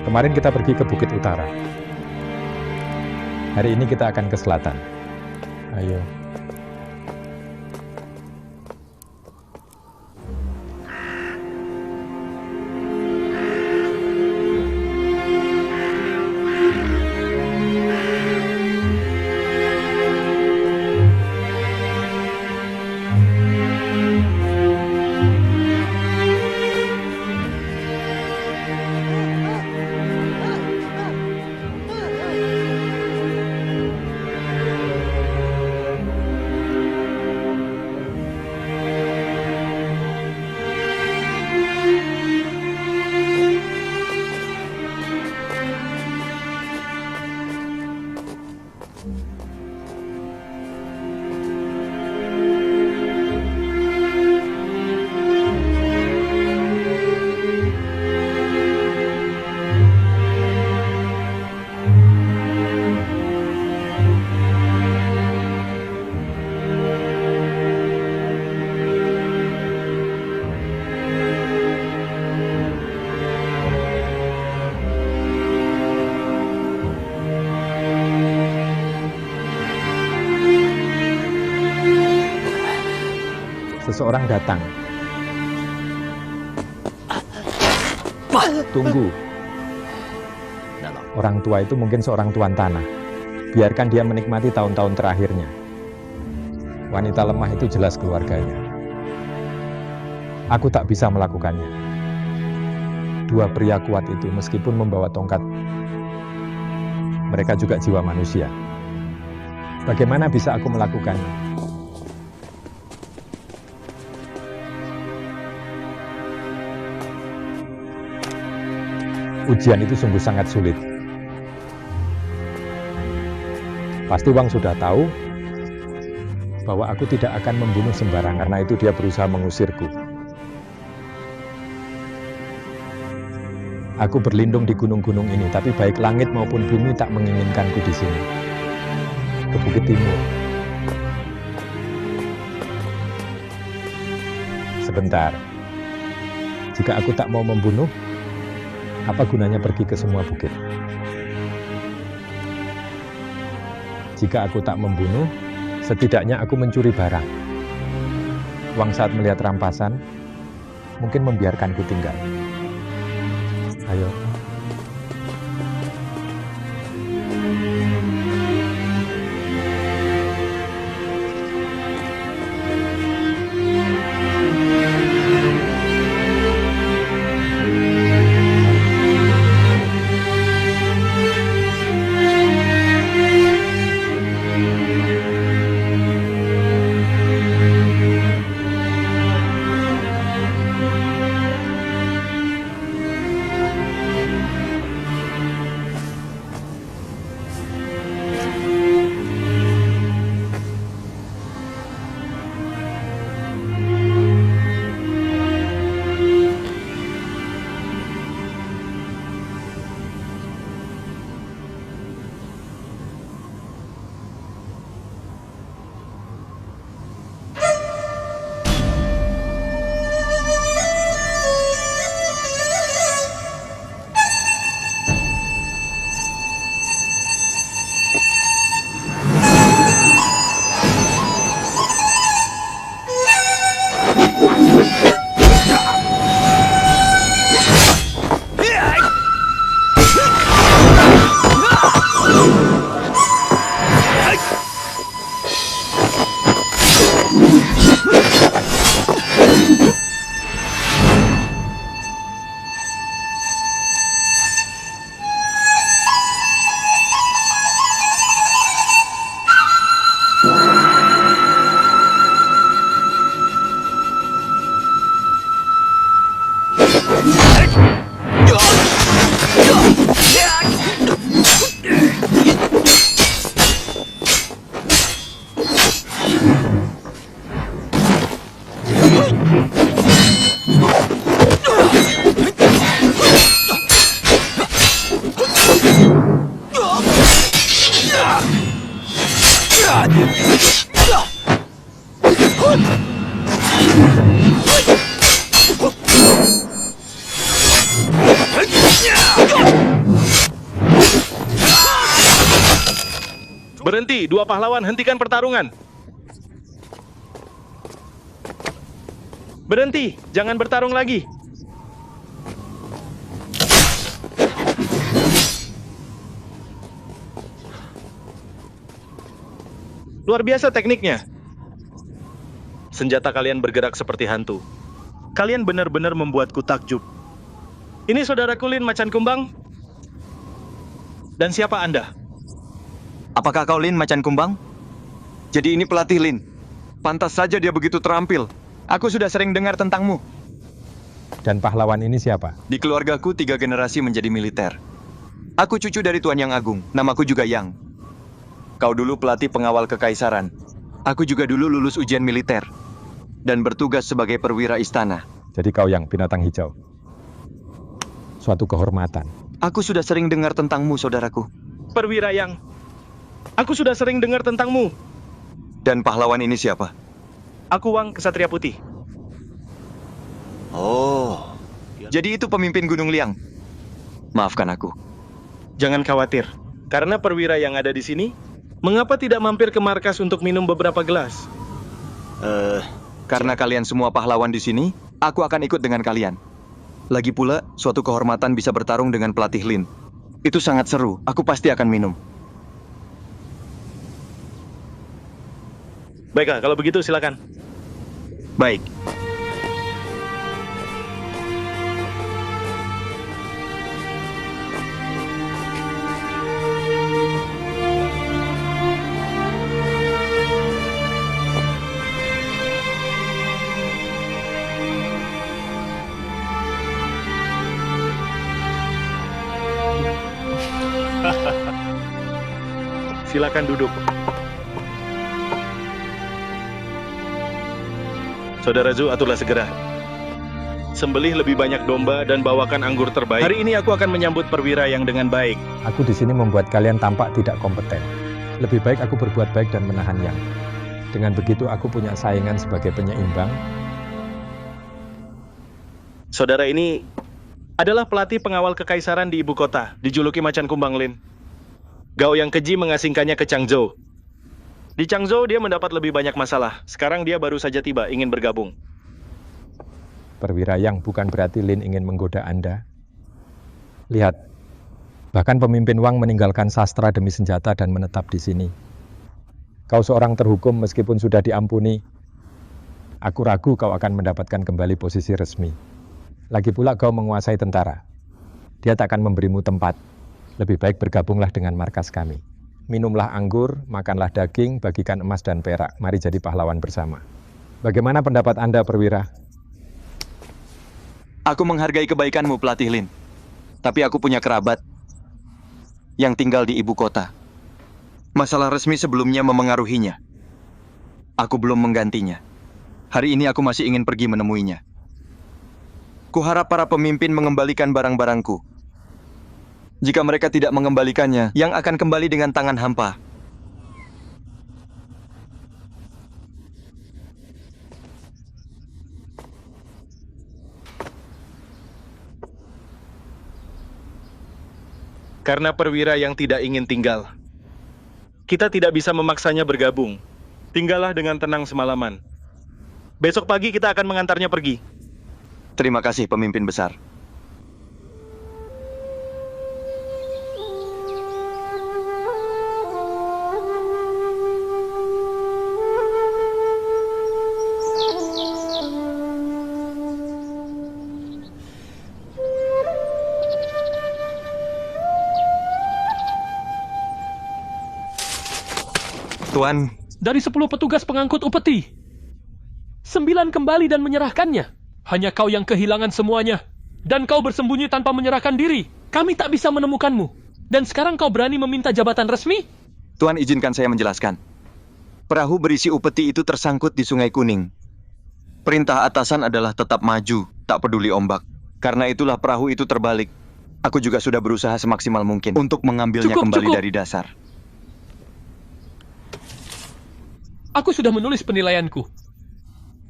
Kemarin kita pergi ke Bukit Utara. Hari ini kita akan ke selatan. Ayo. Seseorang datang. Tunggu. Orang tua itu mungkin seorang tuan tanah. Biarkan dia menikmati tahun-tahun terakhirnya. Wanita lemah itu jelas keluarganya. Aku tak bisa melakukannya. Dua pria kuat itu meskipun membawa tongkat, mereka juga jiwa manusia. Bagaimana bisa aku melakukannya? Ujian itu sungguh sangat sulit. Pasti Wang sudah tahu bahwa aku tidak akan membunuh sembarang, karena itu dia berusaha mengusirku. Aku berlindung di gunung-gunung ini, tapi baik langit maupun bumi tak menginginkanku di sini. Ke Bukit Timur. Sebentar. Jika aku tak mau membunuh, apa gunanya pergi ke semua bukit? Jika aku tak membunuh, setidaknya aku mencuri barang. Wang saat melihat rampasan, mungkin membiarkanku tinggal. Ayo. Berhenti, dua pahlawan, hentikan pertarungan. Berhenti, jangan bertarung lagi. Luar biasa tekniknya. Senjata kalian bergerak seperti hantu. Kalian benar-benar membuatku takjub. Ini saudaraku Lin Macan Kumbang. Dan siapa Anda? Apakah kau Lin Macan Kumbang? Jadi ini pelatih Lin. Pantas saja dia begitu terampil. Aku sudah sering dengar tentangmu. Dan pahlawan ini siapa? Di keluargaku 3 generasi menjadi militer. Aku cucu dari Tuan Yang Agung. Namaku juga Yang. Kau dulu pelatih pengawal kekaisaran. Aku juga dulu lulus ujian militer. Dan bertugas sebagai perwira istana. Jadi kau Yang binatang hijau. Suatu kehormatan. Aku sudah sering dengar tentangmu, saudaraku. Perwira Yang. Aku sudah sering dengar tentangmu. Dan pahlawan ini siapa? Aku Wang, Kesatria Putih. Oh, jadi itu pemimpin Gunung Liang. Maafkan aku. Jangan khawatir, karena perwira yang ada di sini, mengapa tidak mampir ke markas untuk minum beberapa gelas? Karena kalian semua pahlawan di sini, aku akan ikut dengan kalian. Lagi pula, suatu kehormatan bisa bertarung dengan pelatih Lin. Itu sangat seru, aku pasti akan minum. Baiklah, kalau begitu silakan. Baik. Silakan duduk. Saudara Zhu, aturlah segera. Sembelih lebih banyak domba dan bawakan anggur terbaik. Hari ini aku akan menyambut perwira yang dengan baik. Aku di sini membuat kalian tampak tidak kompeten. Lebih baik aku berbuat baik dan menahan Yang. Dengan begitu aku punya saingan sebagai penyeimbang. Saudara ini adalah pelatih pengawal kekaisaran di ibu kota, dijuluki Macan Kumbang Lin. Gao yang keji mengasingkannya ke Changzhou. Di Changzhou dia mendapat lebih banyak masalah. Sekarang dia baru saja tiba, ingin bergabung. Perwira Yang, bukan berarti Lin ingin menggoda Anda. Lihat, bahkan pemimpin Wang meninggalkan sastra demi senjata dan menetap di sini. Kau seorang terhukum meskipun sudah diampuni. Aku ragu kau akan mendapatkan kembali posisi resmi. Lagi pula kau menguasai tentara. Dia tak akan memberimu tempat. Lebih baik bergabunglah dengan markas kami. Minumlah anggur, makanlah daging, bagikan emas dan perak. Mari jadi pahlawan bersama. Bagaimana pendapat Anda, perwira? Aku menghargai kebaikanmu, pelatih Lin. Tapi aku punya kerabat yang tinggal di ibu kota. Masalah resmi sebelumnya memengaruhinya. Aku belum menggantinya. Hari ini aku masih ingin pergi menemuinya. Kuharap para pemimpin mengembalikan barang-barangku. Jika mereka tidak mengembalikannya, Yang akan kembali dengan tangan hampa. Karena perwira yang tidak ingin tinggal. Kita tidak bisa memaksanya bergabung. Tinggallah dengan tenang semalaman. Besok pagi kita akan mengantarnya pergi. Terima kasih, pemimpin besar. Tuan, dari 10 petugas pengangkut upeti, 9 kembali dan menyerahkannya. Hanya kau yang kehilangan semuanya. Dan kau bersembunyi tanpa menyerahkan diri. Kami tak bisa menemukanmu. Dan sekarang kau berani meminta jabatan resmi? Tuan, izinkan saya menjelaskan. Perahu berisi upeti itu tersangkut di Sungai Kuning. Perintah atasan adalah tetap maju, tak peduli ombak. Karena itulah perahu itu terbalik. Aku juga sudah berusaha semaksimal mungkin untuk mengambilnya kembali dari dasar. Aku sudah menulis penilaianku.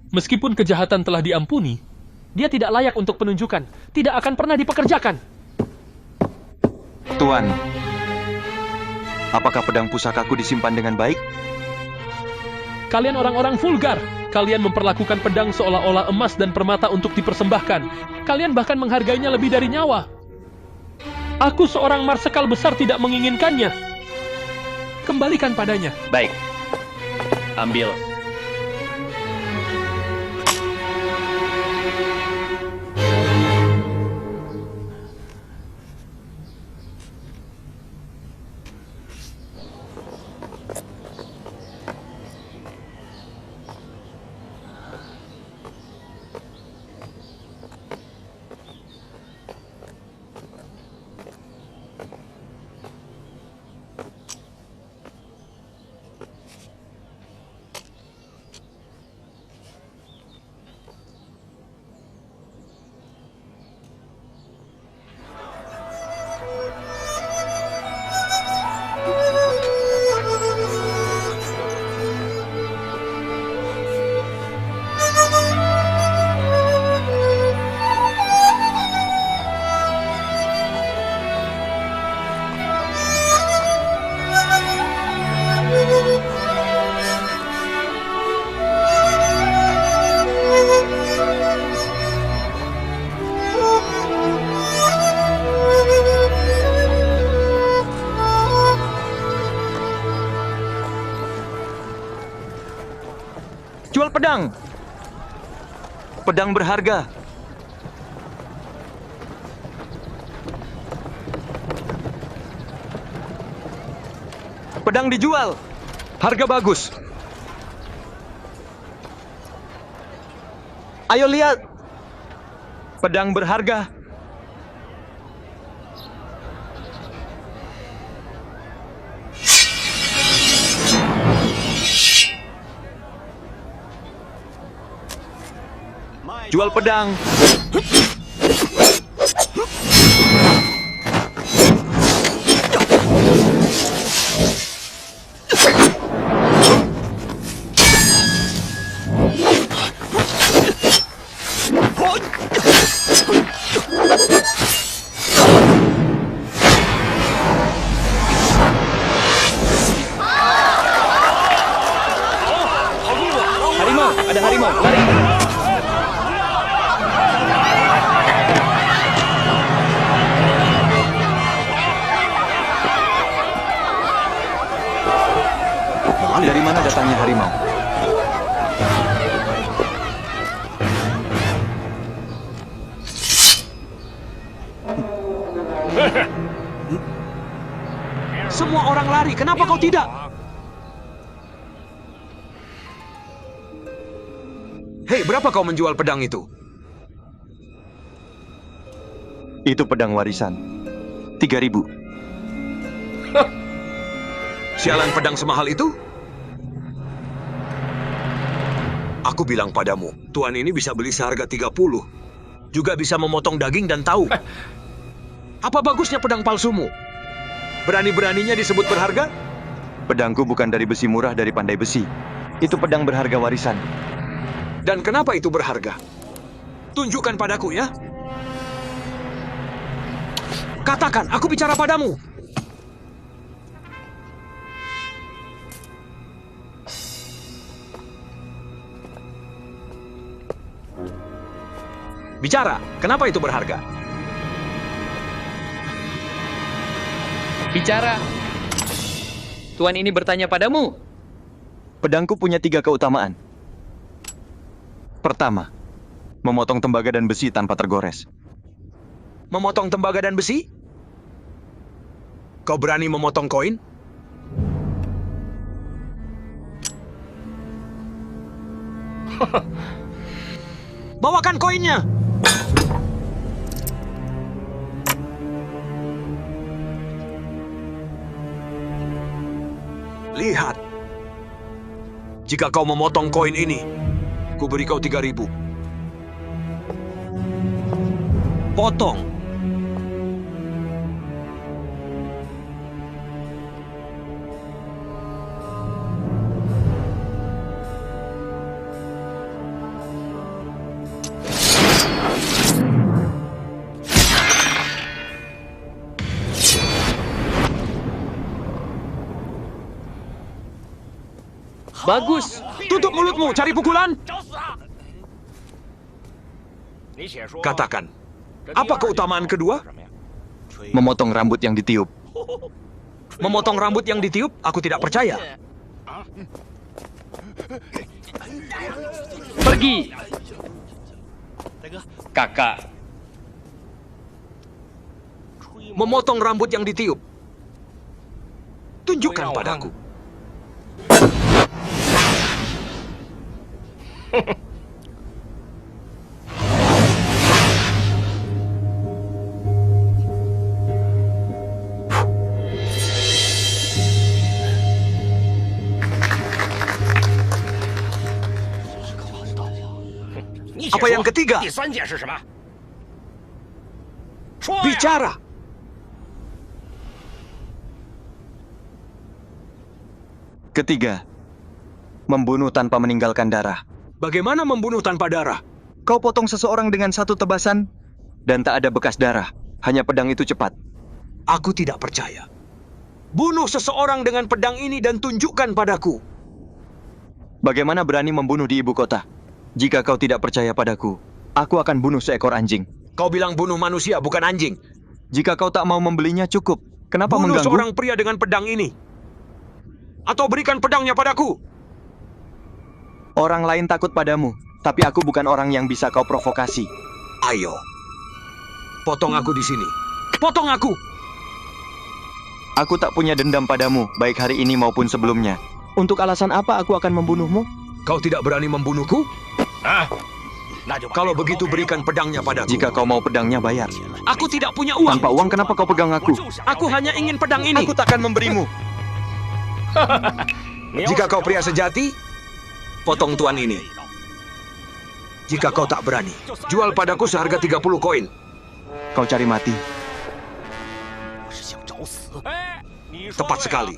Meskipun kejahatan telah diampuni, dia tidak layak untuk penunjukan. Tidak akan pernah dipekerjakan. Tuan, Apakah pedang pusakaku disimpan dengan baik? Kalian orang-orang vulgar. Kalian memperlakukan pedang seolah-olah emas dan permata untuk dipersembahkan. Kalian bahkan menghargainya lebih dari nyawa. Aku seorang marsekal besar tidak menginginkannya. Kembalikan padanya. Baik. Ambil. Jual pedang. Pedang berharga. Pedang dijual. Harga bagus. Ayo lihat. Pedang berharga. Jual pedang. Harimau, ada harimau, lari. Dari mana datangnya harimau? Semua orang lari, kenapa kau tidak? Hei, berapa kau menjual pedang itu? Itu pedang warisan. 3.000. Sialan pedang semahal itu? Aku bilang padamu, tuan ini bisa beli seharga 30. Juga bisa memotong daging dan tahu. Apa bagusnya pedang palsumu? Berani-beraninya disebut berharga? Pedangku bukan dari besi murah dari Pandai Besi. Itu pedang berharga warisan. Dan kenapa itu berharga? Tunjukkan padaku ya. Katakan, aku bicara padamu. Bicara, kenapa itu berharga? Bicara. Tuan ini bertanya padamu. Pedangku punya 3 keutamaan. Pertama, memotong tembaga dan besi tanpa tergores. Memotong tembaga dan besi? Kau berani memotong koin? Bawakan koinnya! Lihat. Jika kau memotong koin ini, ku beri kau 3.000. Potong. Bagus. Tutup mulutmu, cari pukulan. Katakan, apa keutamaan kedua? Memotong rambut yang ditiup. Memotong rambut yang ditiup, aku tidak percaya. Pergi. Kakak. Memotong rambut yang ditiup. Tunjukkan padaku. Apa yang ketiga? Bicara. Ketiga, membunuh tanpa meninggalkan darah. Bagaimana membunuh tanpa darah? Kau potong seseorang dengan satu tebasan dan tak ada bekas darah. Hanya pedang itu cepat. Aku tidak percaya. Bunuh seseorang dengan pedang ini dan tunjukkan padaku. Bagaimana berani membunuh di ibu kota? Jika kau tidak percaya padaku, aku akan bunuh seekor anjing. Kau bilang bunuh manusia, bukan anjing. Jika kau tak mau membelinya, cukup. Kenapa bunuh mengganggu? Seorang pria dengan pedang ini. Atau berikan pedangnya padaku. Orang lain takut padamu, tapi aku bukan orang yang bisa kau provokasi. Ayo. Potong aku di sini. Potong aku. Aku tak punya dendam padamu, baik hari ini maupun sebelumnya. Untuk alasan apa aku akan membunuhmu? Kau tidak berani membunuhku? Kalau begitu berikan pedangnya padaku. Jika kau mau pedangnya, bayar. Aku tidak punya uang. Tanpa uang kenapa kau pegang aku? Aku hanya ingin pedang ini. Aku takkan memberimu. Jika kau pria sejati, potong tuan ini. Jika kau tak berani, jual padaku seharga 30 koin. Kau cari mati. Tepat sekali.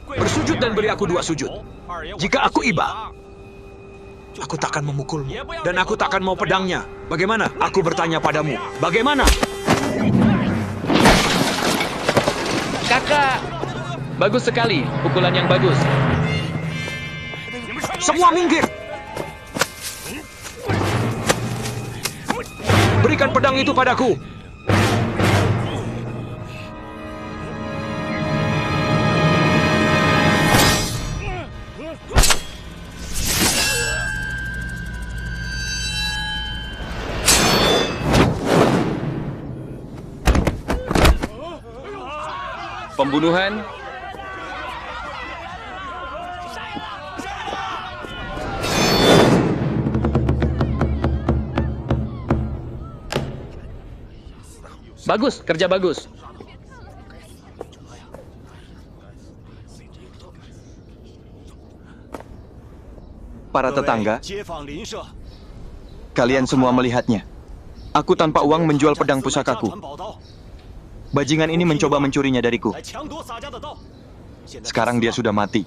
Bersujud dan beri aku 2 sujud. Jika aku iba, aku takkan memukulmu. Dan aku takkan mau pedangnya. Bagaimana? Aku bertanya padamu. Bagaimana? Kakak. Bagus sekali. Pukulan yang bagus. Semua minggir. Berikan pedang itu padaku. Pembunuhan. Bagus, kerja bagus. Para tetangga, kalian semua melihatnya. Aku tanpa uang menjual pedang pusakaku. Bajingan ini mencoba mencurinya dariku. Sekarang dia sudah mati.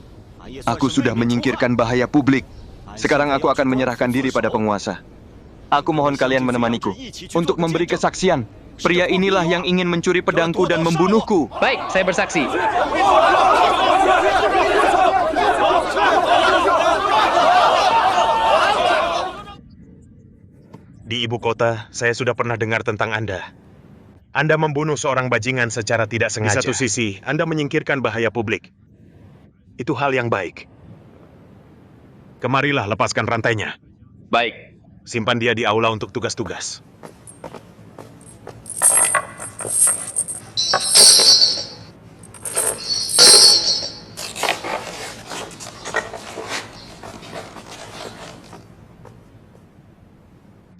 Aku sudah menyingkirkan bahaya publik. Sekarang aku akan menyerahkan diri pada penguasa. Aku mohon kalian menemaniku untuk memberi kesaksian. Pria inilah yang ingin mencuri pedangku dan membunuhku. Baik, saya bersaksi. Di ibu kota, saya sudah pernah dengar tentang Anda. Anda membunuh seorang bajingan secara tidak sengaja. Di satu sisi, Anda menyingkirkan bahaya publik. Itu hal yang baik. Kemarilah lepaskan rantainya. Baik. Simpan dia di aula untuk tugas-tugas.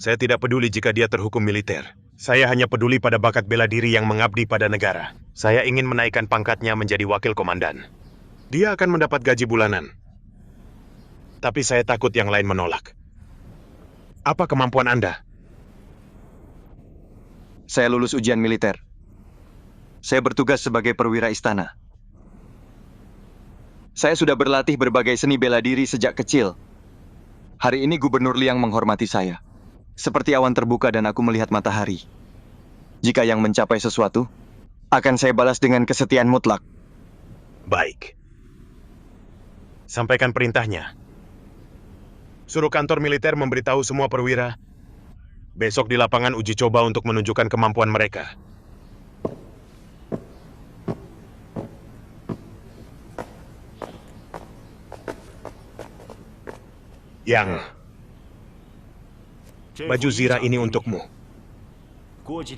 Saya tidak peduli jika dia terhukum militer. Saya hanya peduli pada bakat bela diri yang mengabdi pada negara. Saya ingin menaikkan pangkatnya menjadi wakil komandan. Dia akan mendapat gaji bulanan. Tapi saya takut yang lain menolak. Apa kemampuan Anda? Saya lulus ujian militer. Saya bertugas sebagai perwira istana. Saya sudah berlatih berbagai seni bela diri sejak kecil. Hari ini Gubernur Liang menghormati saya. Seperti awan terbuka dan aku melihat matahari. Jika yang mencapai sesuatu, akan saya balas dengan kesetiaan mutlak. Baik. Sampaikan perintahnya. Suruh kantor militer memberitahu semua perwira. Besok di lapangan uji coba untuk menunjukkan kemampuan mereka. Yang baju zirah ini untukmu.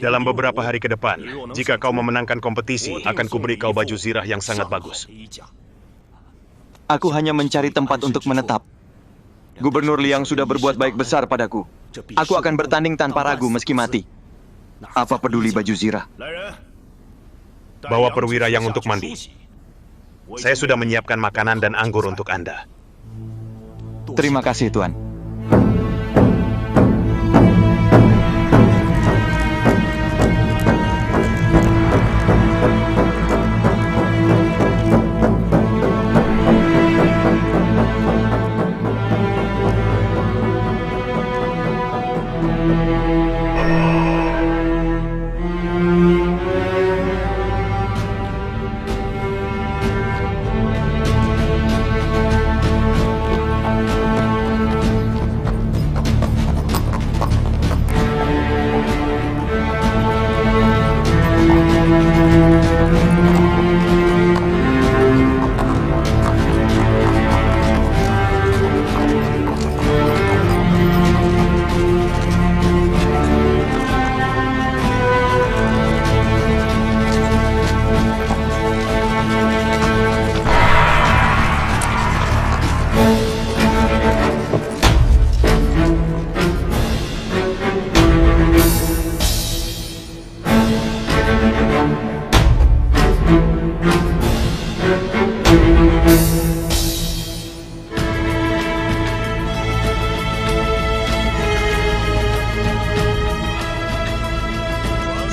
Dalam beberapa hari ke depan, jika kau memenangkan kompetisi, akan kuberi kau baju zirah yang sangat bagus. Aku hanya mencari tempat untuk menetap. Gubernur Liang sudah berbuat baik besar padaku. Aku akan bertanding tanpa ragu meski mati. Apa peduli baju zirah? Bawa perwira yang untuk mandi. Saya sudah menyiapkan makanan dan anggur untuk Anda. Terima kasih, Tuan.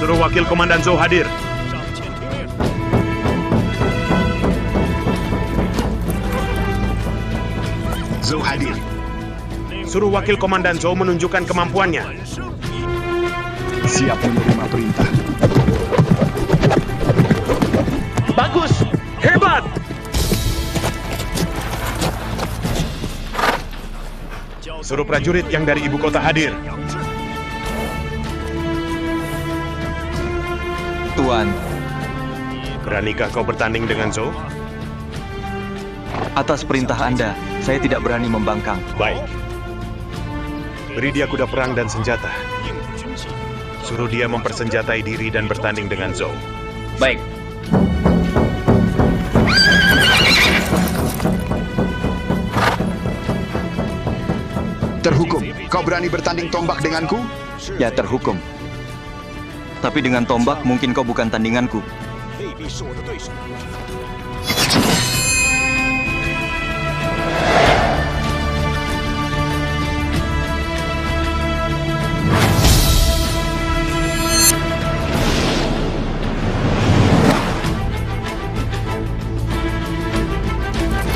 Suruh Wakil Komandan Zhou hadir. Zhou hadir. Suruh Wakil Komandan Zhou menunjukkan kemampuannya. Siap menerima perintah. Bagus! Hebat! Suruh prajurit yang dari ibu kota hadir. Tuan, beranikah kau bertanding dengan Zhou? Atas perintah Anda, saya tidak berani membangkang. Baik. Beri dia kuda perang dan senjata. Suruh dia mempersenjatai diri dan bertanding dengan Zhou. Baik. Terhukum. Kau berani bertanding tombak denganku? Ya, terhukum. Tapi dengan tombak mungkin kau bukan tandinganku.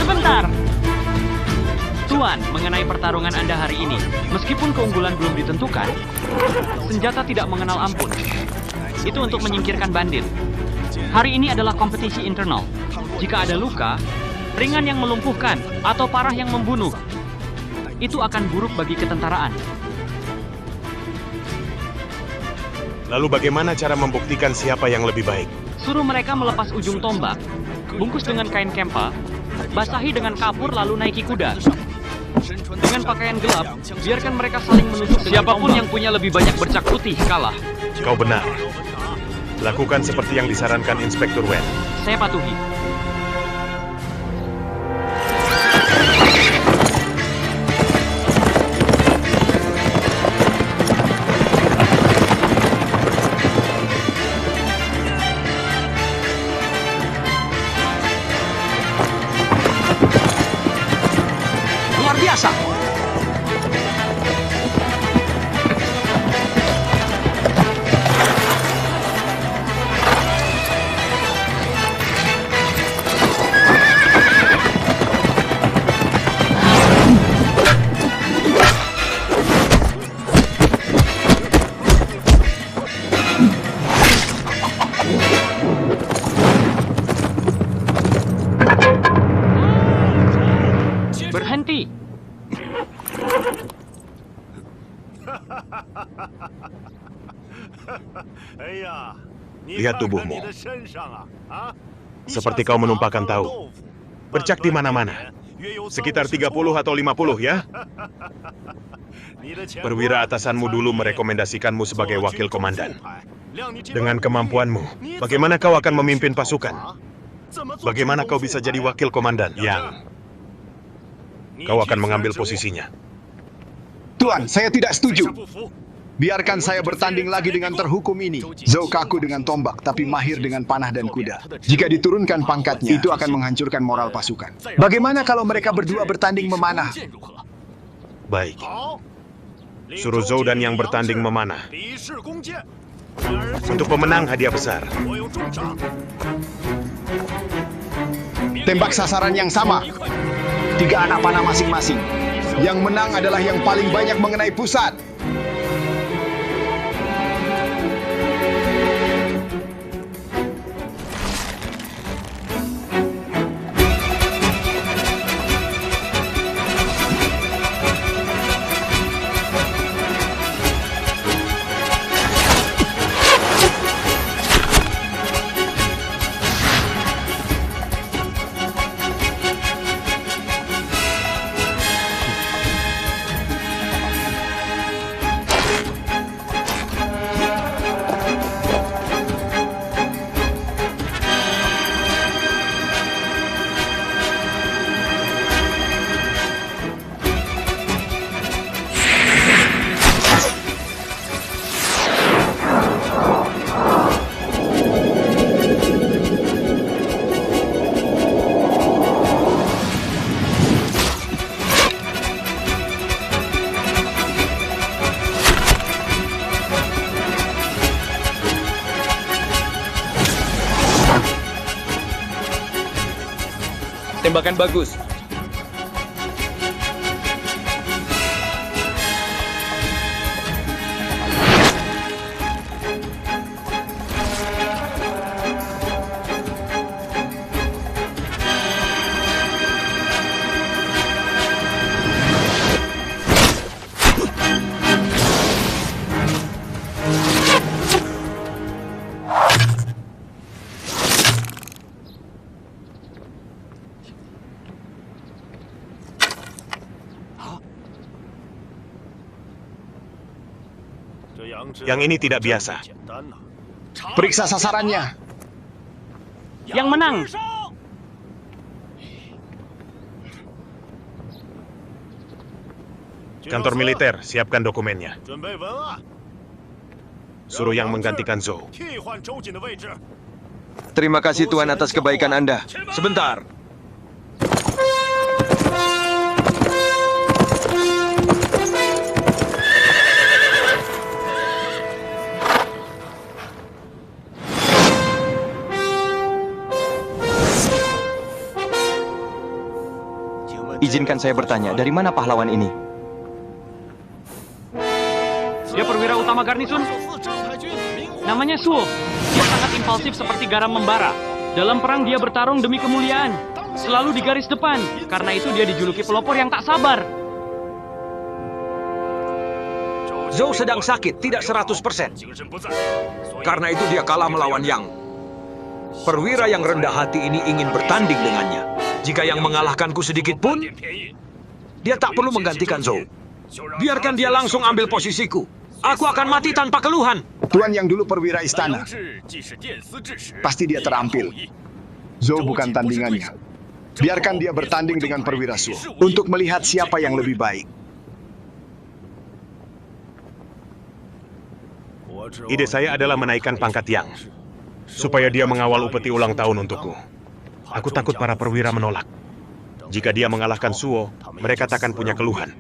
Sebentar. Tuan, mengenai pertarungan Anda hari ini, meskipun keunggulan belum ditentukan, senjata tidak mengenal ampun. Itu untuk menyingkirkan bandit. Hari ini adalah kompetisi internal. Jika ada luka, ringan yang melumpuhkan, atau parah yang membunuh, itu akan buruk bagi ketentaraan. Lalu bagaimana cara membuktikan siapa yang lebih baik? Suruh mereka melepas ujung tombak, bungkus dengan kain kempa, basahi dengan kapur lalu naiki kuda. Dengan pakaian gelap, biarkan mereka saling menusuk dengan Siapapun tombak. yang punya lebih banyak bercak putih kalah. Kau benar. Lakukan seperti yang disarankan Inspektur Wen. Saya patuhi. Luar biasa. Berhenti. Lihat tubuhmu. Seperti kau menumpahkan tahu. Bercak di mana-mana. Sekitar 30 atau 50 ya? Perwira atasanmu dulu merekomendasikanmu sebagai wakil komandan. Dengan kemampuanmu, bagaimana kau akan memimpin pasukan? Bagaimana kau bisa jadi wakil komandan yang kau akan mengambil posisinya? Tuan, saya tidak setuju. Biarkan saya bertanding lagi dengan terhukum ini. Zhou kaku dengan tombak, tapi mahir dengan panah dan kuda. Jika diturunkan pangkatnya, itu akan menghancurkan moral pasukan. Bagaimana kalau mereka berdua bertanding memanah? Baik. Suruh Zhou dan yang bertanding memanah. Untuk pemenang hadiah besar. Tembak sasaran yang sama. 3 anak panah masing-masing. Yang menang adalah yang paling banyak mengenai pusat. Tembakan bagus. Yang ini tidak biasa. Periksa sasarannya. Yang menang. Kantor militer, siapkan dokumennya. Suruh yang menggantikan Zhou. Terima kasih Tuan atas kebaikan Anda. Sebentar. Izinkan saya bertanya, dari mana pahlawan ini? Dia perwira utama garnisun. Namanya Suo. Dia sangat impulsif seperti garam membara. Dalam perang dia bertarung demi kemuliaan. Selalu di garis depan. Karena itu dia dijuluki pelopor yang tak sabar. Zhou sedang sakit, tidak 100%. Karena itu dia kalah melawan Yang. Perwira yang rendah hati ini ingin bertanding dengannya. Jika Yang mengalahkanku sedikit pun, dia tak perlu menggantikan Zhou. Biarkan dia langsung ambil posisiku. Aku akan mati tanpa keluhan. Tuan yang dulu perwira istana. Pasti dia terampil. Zhou bukan tandingannya. Biarkan dia bertanding dengan perwira Suo untuk melihat siapa yang lebih baik. Ide saya adalah menaikkan pangkat Yang, supaya dia mengawal upeti ulang tahun untukku. Aku takut para perwira menolak. Jika dia mengalahkan Suo, mereka takkan punya keluhan.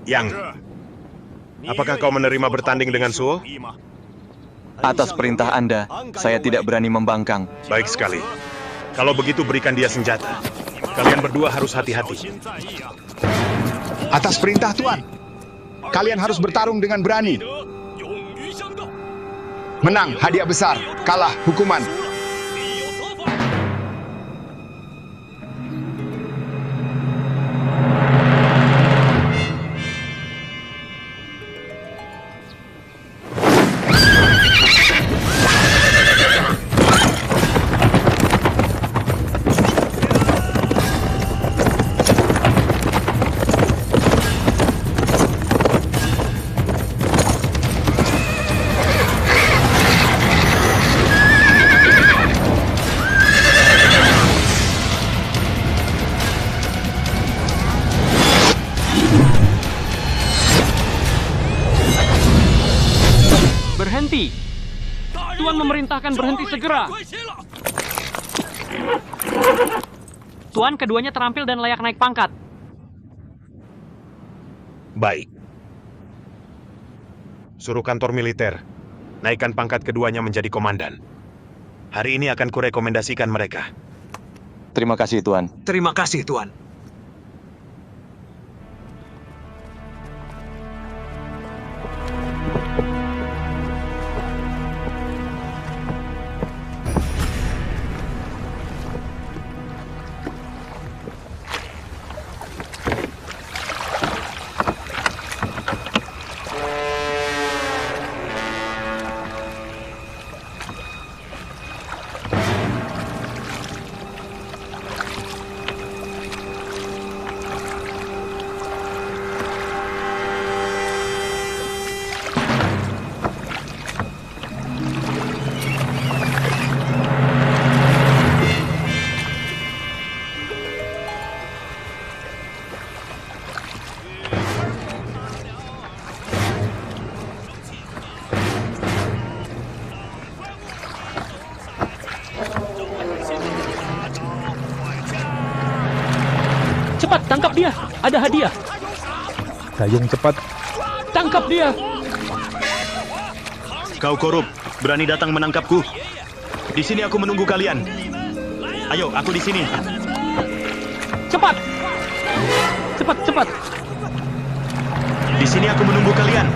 Yang, apakah kau menerima bertanding dengan Suo? Atas perintah Anda, saya tidak berani membangkang. Baik sekali. Kalau begitu berikan dia senjata. Kalian berdua harus hati-hati. Atas perintah Tuan, kalian harus bertarung dengan berani. Menang, hadiah besar. Kalah, hukuman. berhenti. Tuan memerintahkan berhenti segera. Tuan, keduanya terampil dan layak naik pangkat. Baik. Suruh kantor militer. Naikkan pangkat keduanya menjadi komandan. Hari ini akan kurekomendasikan mereka. Terima kasih, Tuan. Terima kasih, Tuan. Cepat, tangkap dia. Ada hadiah. Dayung cepat. Tangkap dia. Kau korup, berani datang menangkapku? Di sini aku menunggu kalian. Ayo, aku di sini. Cepat. Cepat, cepat. Di sini aku menunggu kalian.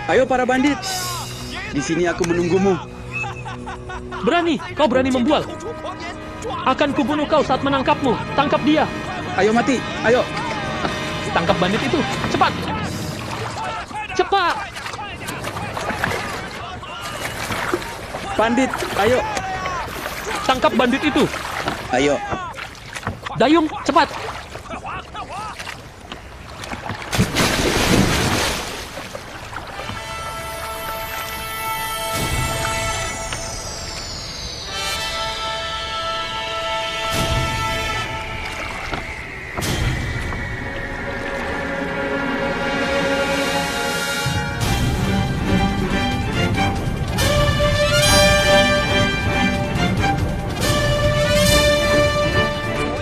Ayo para bandit, di sini aku menunggumu. Berani, kau berani membual. Akan kubunuh kau saat menangkapmu. Tangkap dia. Ayo mati, ayo. Tangkap bandit itu, cepat. Cepat. Bandit, ayo. Tangkap bandit itu. Ayo. Dayung, cepat.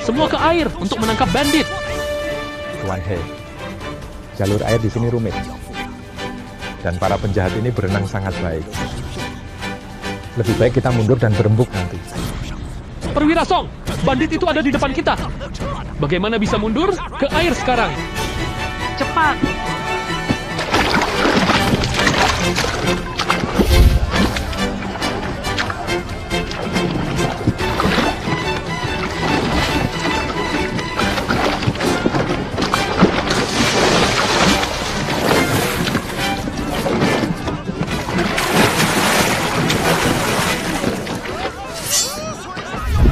Semua ke air untuk menangkap bandit. Tuan He, jalur air di sini rumit. Dan para penjahat ini berenang sangat baik. Lebih baik kita mundur dan berembuk nanti. Perwira Song, bandit itu ada di depan kita. Bagaimana bisa mundur? Ke air sekarang. Cepat.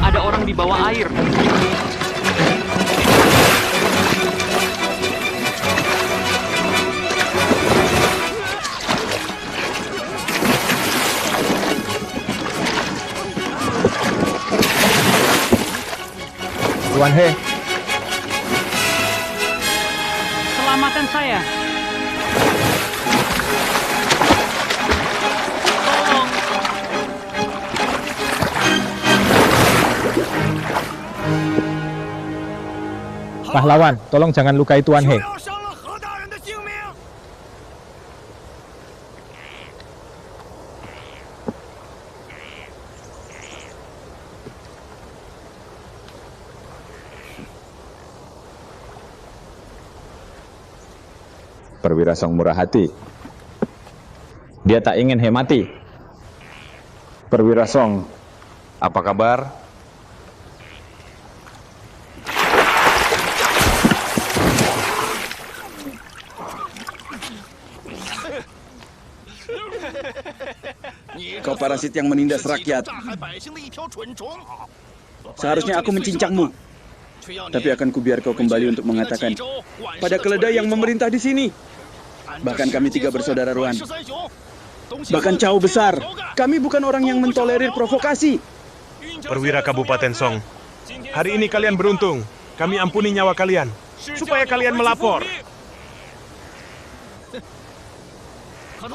Ada orang di bawah air. Tuan He, Selamatkan saya. pahlawan, tolong jangan lukai Tuan He. Perwira Song murah hati. Dia tak ingin He mati. Perwira Song, apa kabar? Kau parasit yang menindas rakyat. Seharusnya aku mencincangmu. Tapi akan kubiar kau kembali untuk mengatakan pada keledai yang memerintah di sini. Bahkan kami 3 bersaudara Ruan. Bahkan Cao besar. Kami bukan orang yang mentolerir provokasi. Perwira Kabupaten Song, hari ini kalian beruntung. Kami ampuni nyawa kalian, supaya kalian melapor.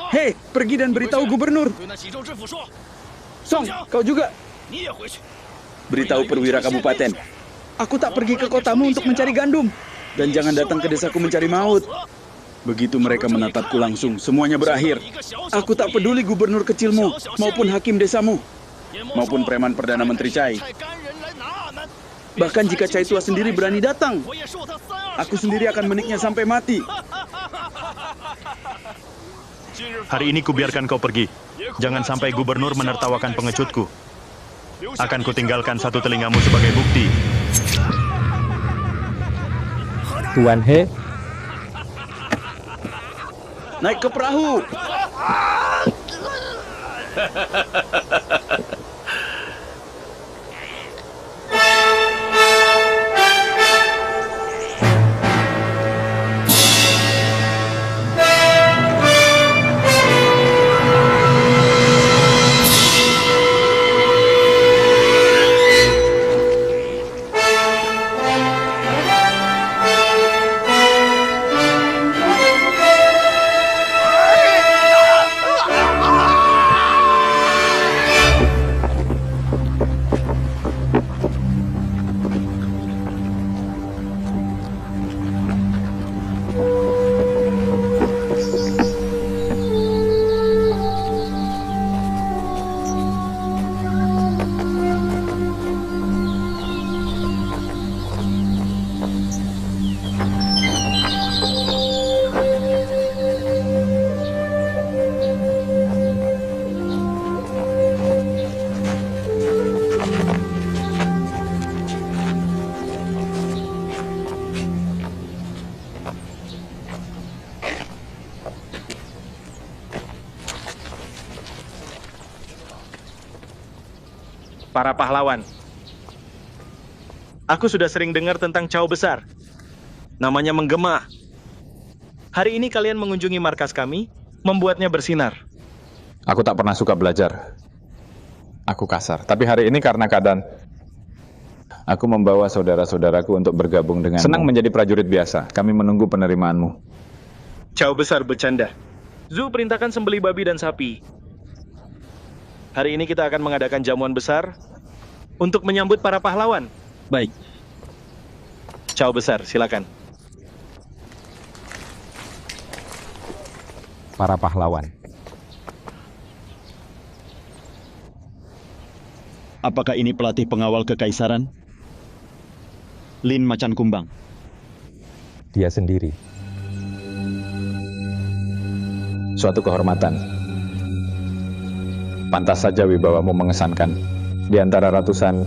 Hei, pergi dan beritahu gubernur. Song, kau juga. Beritahu perwira kabupaten. Aku tak pergi ke kotamu untuk mencari gandum. Dan jangan datang ke desaku mencari maut. Begitu mereka menatapku langsung, semuanya berakhir. Aku tak peduli gubernur kecilmu, maupun hakim desamu, maupun preman Perdana Menteri Cai. Bahkan jika Cai tua sendiri berani datang, aku sendiri akan meniknya sampai mati. Hari ini kubiarkan kau pergi. Jangan sampai gubernur menertawakan pengecutku. Akan kutinggalkan satu telingamu sebagai bukti. Tuan He, naik ke perahu. Para pahlawan, aku sudah sering dengar tentang Cao besar. Namanya menggema. Hari ini kalian mengunjungi markas kami, membuatnya bersinar. Aku tak pernah suka belajar. Aku kasar. Tapi hari ini karena keadaan, aku membawa saudara-saudaraku untuk bergabung dengan. Senang menjadi prajurit biasa. Kami menunggu penerimaanmu. Cao besar bercanda. Zhu perintahkan sembelih babi dan sapi. Hari ini kita akan mengadakan jamuan besar untuk menyambut para pahlawan. Baik. Cao besar, silakan. para pahlawan. Apakah ini pelatih pengawal kekaisaran? Lin Macan Kumbang. Dia sendiri. Suatu kehormatan. Pantas saja wibawamu mengesankan. Di antara ratusan,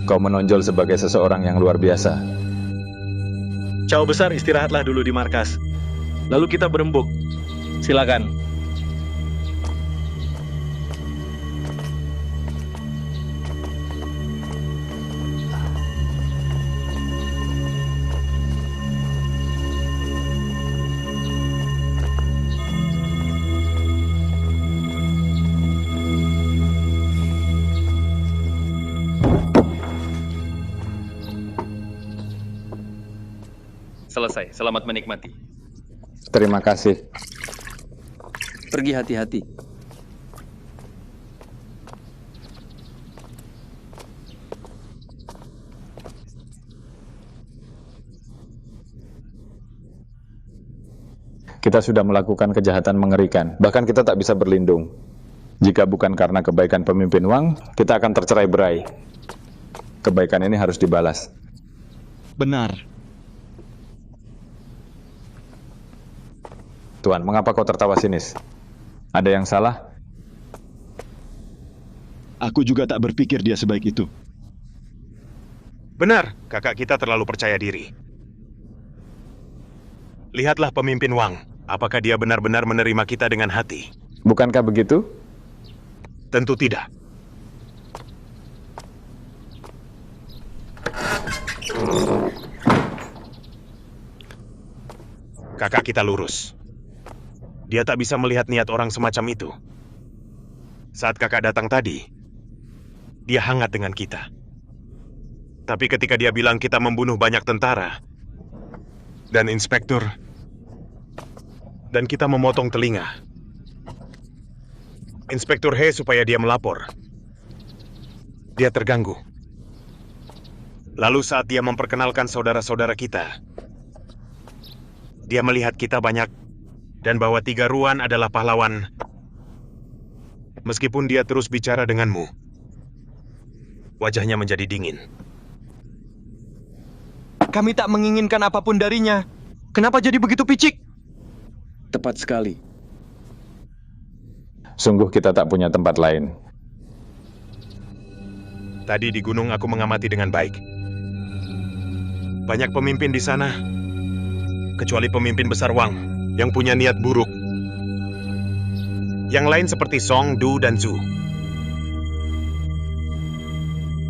kau menonjol sebagai seseorang yang luar biasa. Cao besar, istirahatlah dulu di markas. Lalu kita berembuk. Silakan. Selesai, selamat menikmati. Terima kasih. Pergi hati-hati. Kita sudah melakukan kejahatan mengerikan. Bahkan kita tak bisa berlindung. Jika bukan karena kebaikan pemimpin Wang, kita akan tercerai-berai. Kebaikan ini harus dibalas. Benar. Tuan, mengapa kau tertawa sinis? Ada yang salah? Aku juga tak berpikir dia sebaik itu. Benar, kakak kita terlalu percaya diri. Lihatlah pemimpin Wang. Apakah dia benar-benar menerima kita dengan hati? Bukankah begitu? Tentu tidak. Kakak kita lurus. Dia tak bisa melihat niat orang semacam itu. Saat kakak datang tadi, dia hangat dengan kita. Tapi ketika dia bilang kita membunuh banyak tentara dan inspektur, dan kita memotong telinga Inspektur He supaya dia melapor, dia terganggu. Lalu saat dia memperkenalkan saudara-saudara kita, dia melihat kita banyak dan bahwa 3 Ruan adalah pahlawan. Meskipun dia terus bicara denganmu, wajahnya menjadi dingin. Kami tak menginginkan apapun darinya. Kenapa jadi begitu picik? Tepat sekali. Sungguh kita tak punya tempat lain. Tadi di gunung aku mengamati dengan baik. Banyak pemimpin di sana, kecuali pemimpin besar Wang yang punya niat buruk. Yang lain seperti Song, Du, dan Zhu.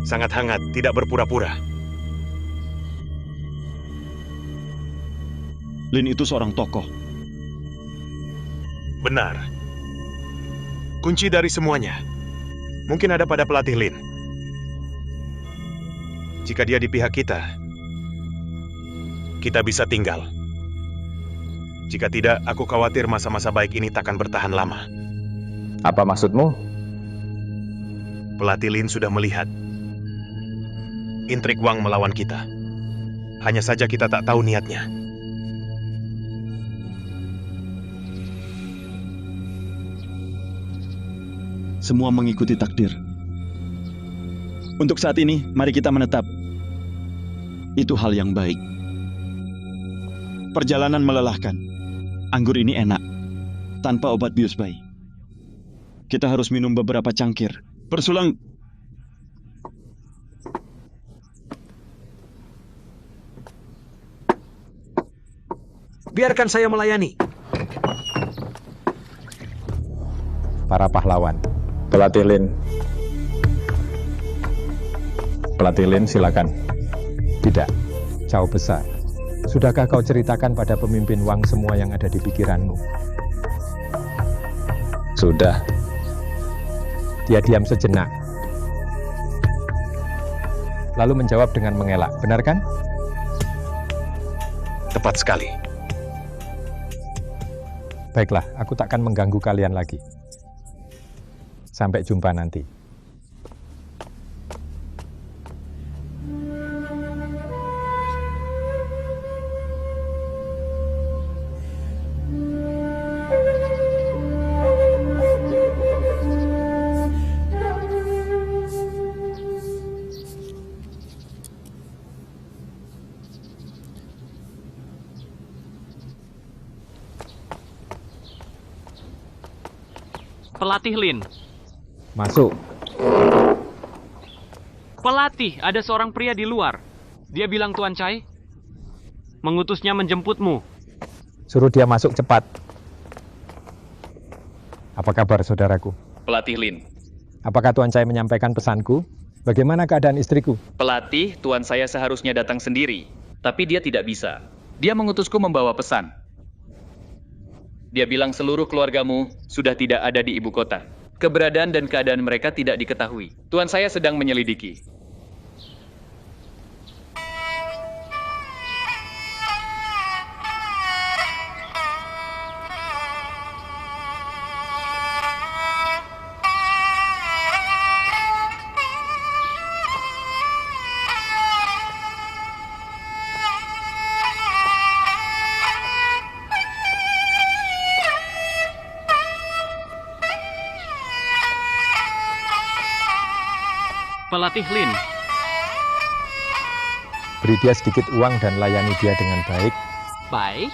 Sangat hangat, tidak berpura-pura. Lin itu seorang tokoh. Benar. Kunci dari semuanya mungkin ada pada pelatih Lin. Jika dia di pihak kita bisa tinggal. Jika tidak, aku khawatir masa-masa baik ini takkan bertahan lama. Apa maksudmu? Pelatih Lin sudah melihat intrik Wang melawan kita. Hanya saja kita tak tahu niatnya. Semua mengikuti takdir. Untuk saat ini, mari kita menetap. Itu hal yang baik. Perjalanan melelahkan. Anggur ini enak, tanpa obat bius bayi. Kita harus minum beberapa cangkir. Persulang. Biarkan saya melayani. Para pahlawan. Pelatih Lin. Pelatih Lin, silakan. Tidak, Cao Besar. Sudahkah kau ceritakan pada pemimpin Wang semua yang ada di pikiranmu? Sudah. Dia diam sejenak. Lalu menjawab dengan mengelak, benar kan? Tepat sekali. Baiklah, aku takkan mengganggu kalian lagi. Sampai jumpa nanti. Pelatih Lin. Masuk. Pelatih, ada seorang pria di luar. Dia bilang Tuan Cai mengutusnya menjemputmu. Suruh dia masuk cepat. Apa kabar saudaraku? Pelatih Lin. Apakah Tuan Cai menyampaikan pesanku? Bagaimana keadaan istriku? Pelatih, tuan saya seharusnya datang sendiri. Tapi dia tidak bisa. Dia mengutusku membawa pesan. Dia bilang seluruh keluargamu sudah tidak ada di ibu kota. Keberadaan dan keadaan mereka tidak diketahui. Tuan saya sedang menyelidiki. Pelatih Lin. Beri dia sedikit uang dan layani dia dengan baik. Baik.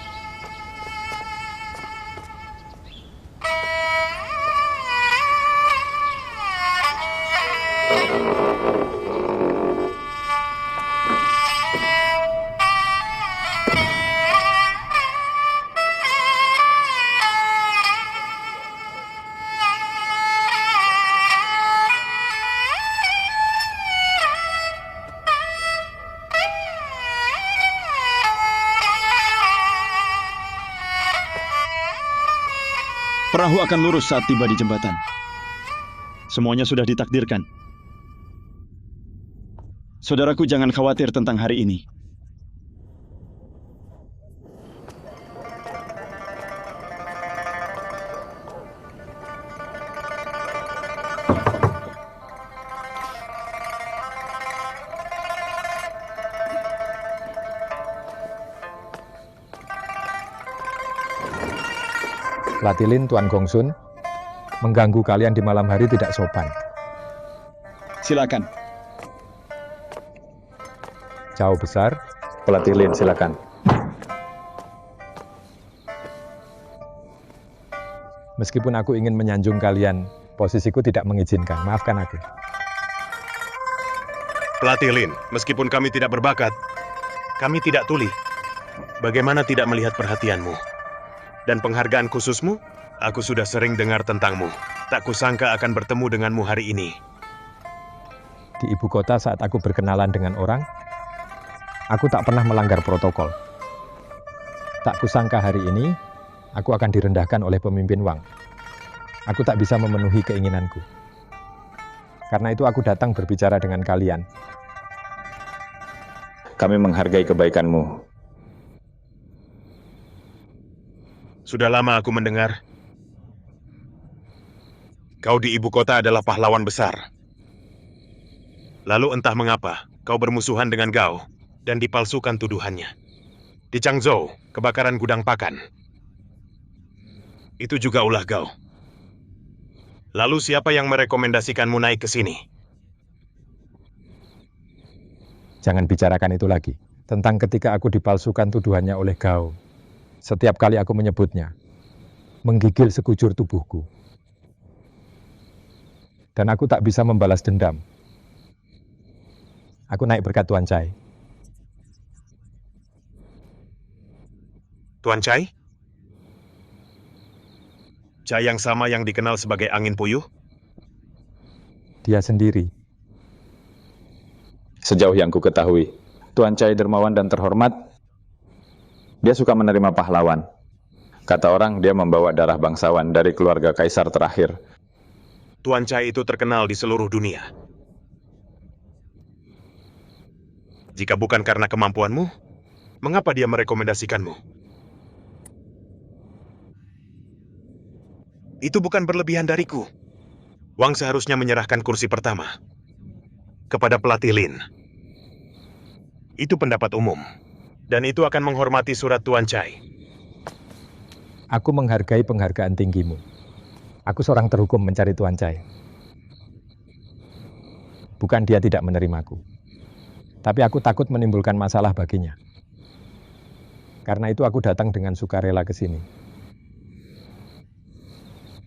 Perahu akan lurus saat tiba di jembatan. Semuanya sudah ditakdirkan. Saudaraku, jangan khawatir tentang hari ini. Pelatih Lin, Tuan Gongsun, mengganggu kalian di malam hari tidak sopan. Silakan. Cao besar. Pelatih Lin, silakan. Meskipun aku ingin menyanjung kalian, posisiku tidak mengizinkan. Maafkan aku. Pelatih Lin, meskipun kami tidak berbakat, kami tidak tuli. Bagaimana tidak melihat perhatianmu? Dan penghargaan khususmu, aku sudah sering dengar tentangmu. Tak kusangka akan bertemu denganmu hari ini. Di ibu kota saat aku berkenalan dengan orang, aku tak pernah melanggar protokol. Tak kusangka hari ini, aku akan direndahkan oleh pemimpin Wang. Aku tak bisa memenuhi keinginanku. Karena itu aku datang berbicara dengan kalian. Kami menghargai kebaikanmu. Sudah lama aku mendengar. Kau di ibu kota adalah pahlawan besar. Lalu entah mengapa, kau bermusuhan dengan Gao dan dipalsukan tuduhannya. Di Changzhou, kebakaran gudang pakan. Itu juga ulah Gao. Lalu siapa yang merekomendasikanmu naik ke sini? Jangan bicarakan itu lagi. Tentang ketika aku dipalsukan tuduhannya oleh Gao. Setiap kali aku menyebutnya, menggigil sekujur tubuhku. Dan aku tak bisa membalas dendam. Aku naik berkat Tuan Cai. Tuan Cai? Cai yang sama yang dikenal sebagai angin puyuh? Dia sendiri. Sejauh yang ku ketahui, Tuan Cai dermawan dan terhormat. Dia suka menerima pahlawan. Kata orang, dia membawa darah bangsawan dari keluarga kaisar terakhir. Tuan Cai itu terkenal di seluruh dunia. Jika bukan karena kemampuanmu, mengapa dia merekomendasikanmu? Itu bukan berlebihan dariku. Wang seharusnya menyerahkan kursi pertama kepada pelatih Lin. Itu pendapat umum. Dan itu akan menghormati surat Tuan Cai. Aku menghargai penghargaan tinggimu. Aku seorang terhukum mencari Tuan Cai. Bukan dia tidak menerimaku. Tapi aku takut menimbulkan masalah baginya. Karena itu aku datang dengan sukarela ke sini.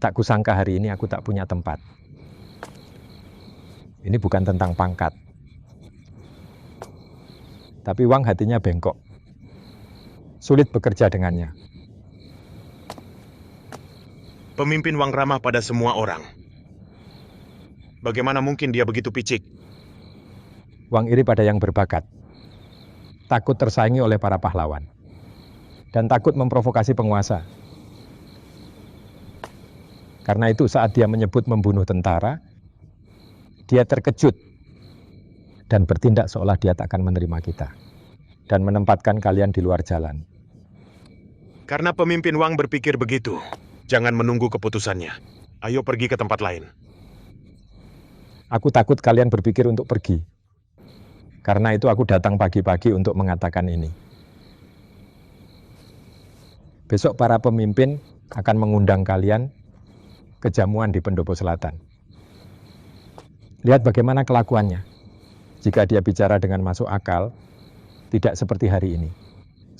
Tak kusangka hari ini aku tak punya tempat. Ini bukan tentang pangkat. Tapi Wang hatinya bengkok. Sulit bekerja dengannya. Pemimpin Wang ramah pada semua orang. Bagaimana mungkin dia begitu picik? Wang iri pada yang berbakat. Takut tersaingi oleh para pahlawan. Dan takut memprovokasi penguasa. Karena itu saat dia menyebut membunuh tentara, dia terkejut dan bertindak seolah dia tak akan menerima kita. Dan menempatkan kalian di luar jalan. Karena pemimpin Wang berpikir begitu, jangan menunggu keputusannya. Ayo pergi ke tempat lain. Aku takut kalian berpikir untuk pergi. Karena itu aku datang pagi-pagi untuk mengatakan ini. Besok para pemimpin akan mengundang kalian ke jamuan di Pendopo Selatan. Lihat bagaimana kelakuannya. Jika dia bicara dengan masuk akal, tidak seperti hari ini.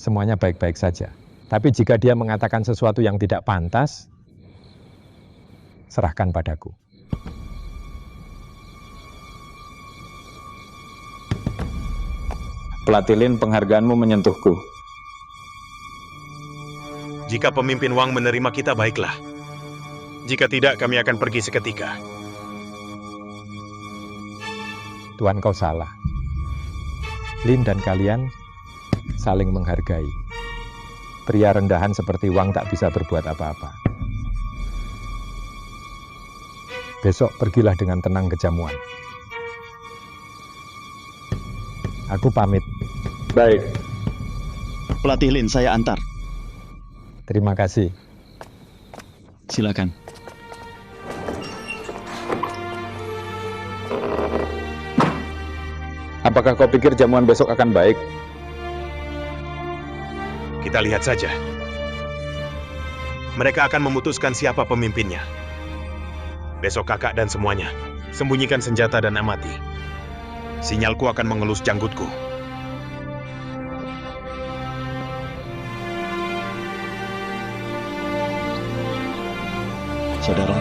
Semuanya baik-baik saja. Tapi jika dia mengatakan sesuatu yang tidak pantas, serahkan padaku. Pelatih Lin, penghargaanmu menyentuhku. Jika pemimpin Wang menerima kita, baiklah. Jika tidak, kami akan pergi seketika. Tuan, kau salah. Lin dan kalian saling menghargai. Pria rendahan seperti Wang tak bisa berbuat apa-apa. Besok pergilah dengan tenang ke jamuan. Aku pamit. Baik. Pelatih Lin, saya antar. Terima kasih. Silakan. Apakah kau pikir jamuan besok akan baik? Kita lihat saja. Mereka akan memutuskan siapa pemimpinnya. Besok kakak dan semuanya, sembunyikan senjata dan amati. Sinyalku akan mengelus janggutku. Saudara.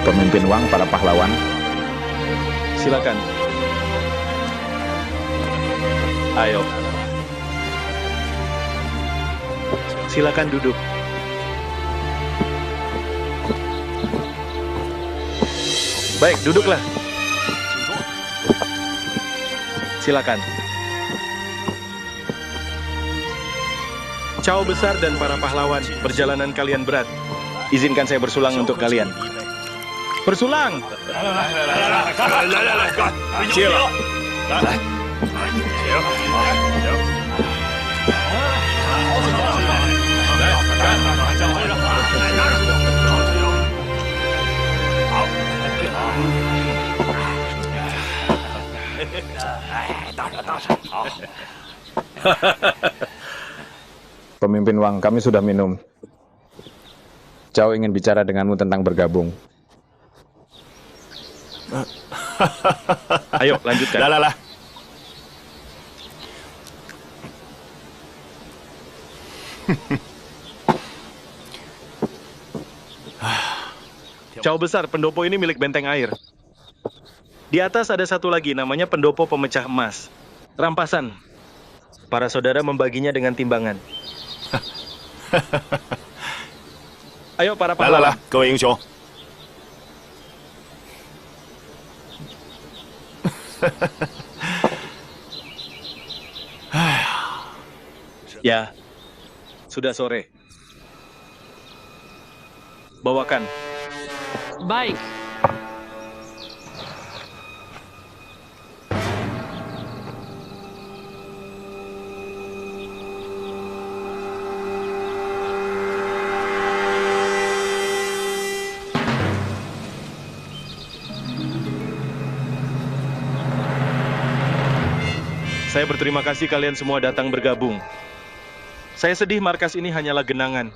Pemimpin Wang, para pahlawan. Silakan. Ayo. Silakan duduk. Baik, duduklah. Silakan. Cao besar dan para pahlawan, perjalanan kalian berat. Izinkan saya bersulang untuk kalian. Bersulang! Pemimpin Wang, kami sudah minum. Cao ingin bicara denganmu tentang bergabung. Ayo, lanjutkan. Lah. Cao besar, pendopo ini milik benteng air. Di atas ada satu lagi, namanya pendopo pemecah emas. Rampasan. Para saudara membaginya dengan timbangan. Ayo para pahlawan. 各位英雄。 Ya, sudah sore. Bawakan. Baik. Saya berterima kasih kalian semua datang bergabung. Saya sedih markas ini hanyalah genangan.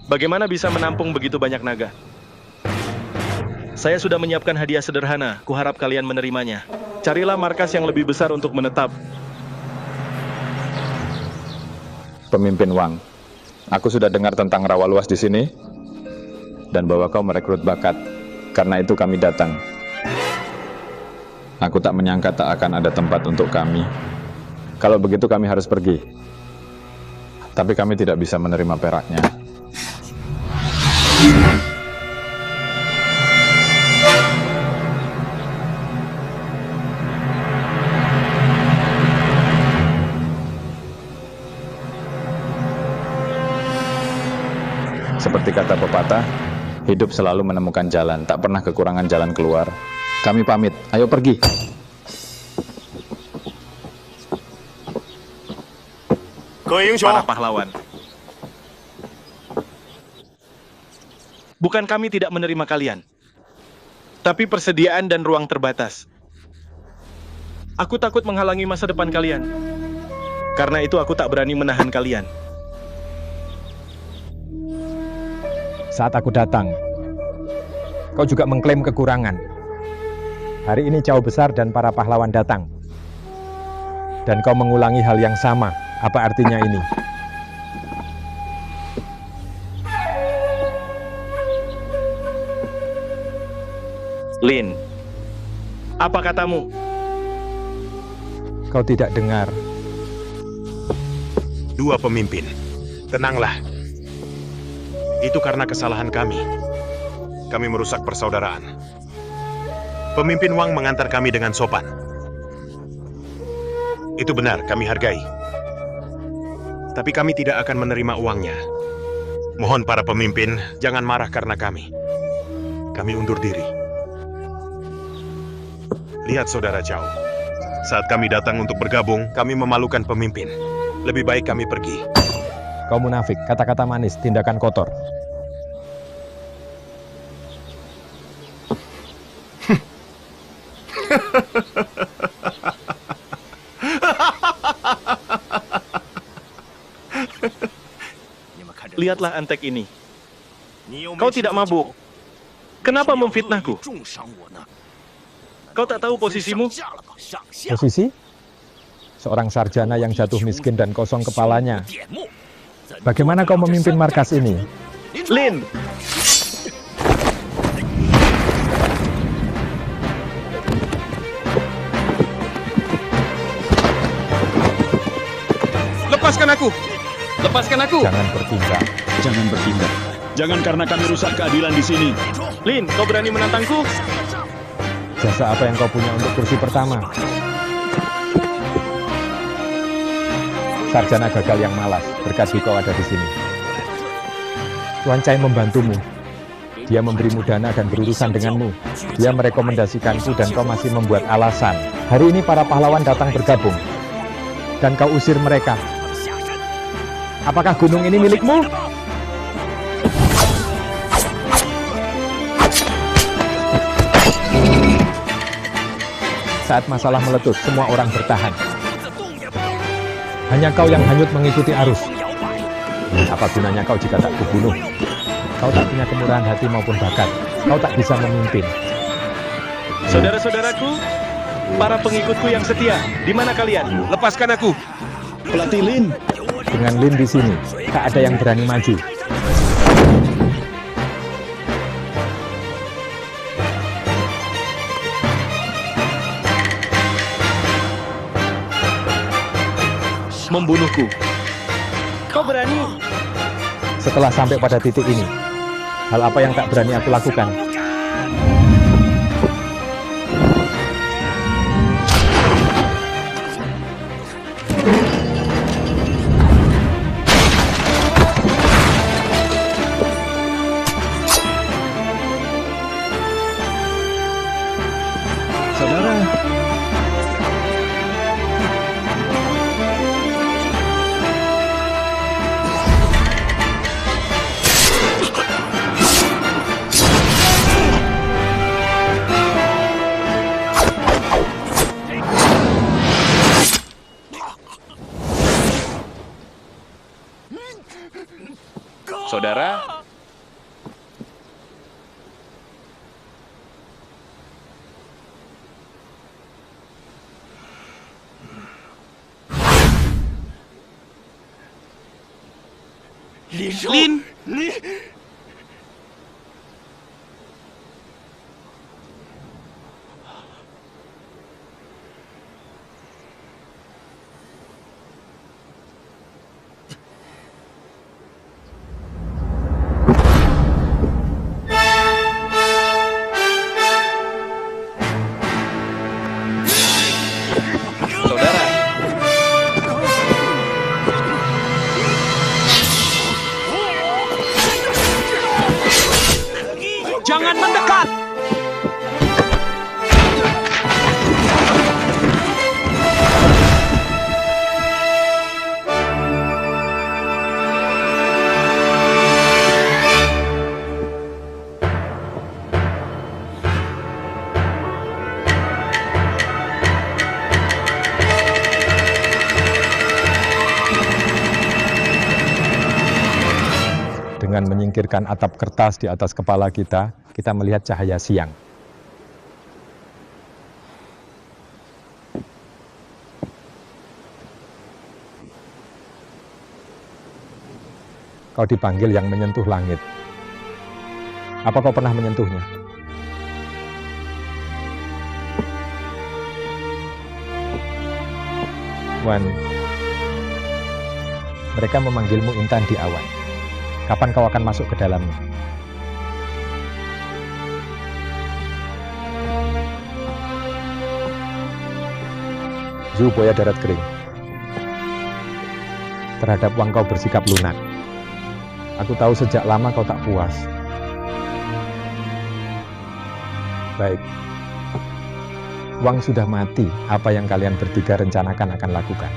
Bagaimana bisa menampung begitu banyak naga? Saya sudah menyiapkan hadiah sederhana, kuharap kalian menerimanya. Carilah markas yang lebih besar untuk menetap. Pemimpin Wang, aku sudah dengar tentang rawa luas di sini dan bahwa kau merekrut bakat. Karena itu kami datang. Aku tak menyangka tak akan ada tempat untuk kami. Kalau begitu kami harus pergi. Tapi kami tidak bisa menerima peraknya. Seperti kata pepatah, hidup selalu menemukan jalan, tak pernah kekurangan jalan keluar. Kami pamit, ayo pergi. Para pahlawan. Bukan kami tidak menerima kalian, tapi persediaan dan ruang terbatas. Aku takut menghalangi masa depan kalian. Karena itu aku tak berani menahan kalian. Saat aku datang, kau juga mengklaim kekurangan. Hari ini Cao besar dan para pahlawan datang. Dan kau mengulangi hal yang sama. Apa artinya ini? Lin, apa katamu? Kau tidak dengar. Dua pemimpin, tenanglah. Itu karena kesalahan kami. Kami merusak persaudaraan. Pemimpin Wang mengantar kami dengan sopan. Itu benar, kami hargai. Tapi kami tidak akan menerima uangnya. Mohon para pemimpin, jangan marah karena kami. Kami undur diri. Lihat Saudara Zhao. Saat kami datang untuk bergabung, kami memalukan pemimpin. Lebih baik kami pergi. Kau munafik, kata-kata manis, tindakan kotor. Lihatlah antek ini. Kau tidak mabuk. Kenapa memfitnahku? Kau tak tahu posisimu? Posisi? Seorang sarjana yang jatuh miskin dan kosong kepalanya. Bagaimana kau memimpin markas ini? Lin! Lepaskan aku! Lepaskan aku! Jangan bertindak. Jangan bertindak. Jangan karena kami rusak keadilan di sini. Lin, kau berani menantangku? Jasa apa yang kau punya untuk kursi pertama? Sarjana gagal yang malas, berkat kau ada di sini. Tuan Chai membantumu. Dia memberimu dana dan berurusan denganmu. Dia merekomendasikanku dan kau masih membuat alasan. Hari ini para pahlawan datang bergabung. Dan kau usir mereka. Apakah gunung ini milikmu? Saat masalah meletus, semua orang bertahan. Hanya kau yang hanyut mengikuti arus. Apa gunanya kau jika tak kubunuh? Kau tak punya kemurahan hati maupun bakat. Kau tak bisa memimpin. Saudara-saudaraku, para pengikutku yang setia, di mana kalian? Lepaskan aku! Pelatih Lin! Dengan Lin di sini, tak ada yang berani maju. Membunuhku. Kau berani? Setelah sampai pada titik ini, hal apa yang tak berani aku lakukan? Saudara, Saudara, Lin! saudara, Jangan mendekat! Dengan menyingkirkan atap kertas di atas kepala kita, kita melihat cahaya siang. Kau dipanggil yang menyentuh langit. Apa kau pernah menyentuhnya? Wan, mereka memanggilmu Intan di awan. Kapan kau akan masuk ke dalamnya? Zhu Buaya Darat Kering. Terhadap Wang kau bersikap lunak. Aku tahu sejak lama kau tak puas. Baik. Wang sudah mati, apa yang kalian bertiga rencanakan akan lakukan.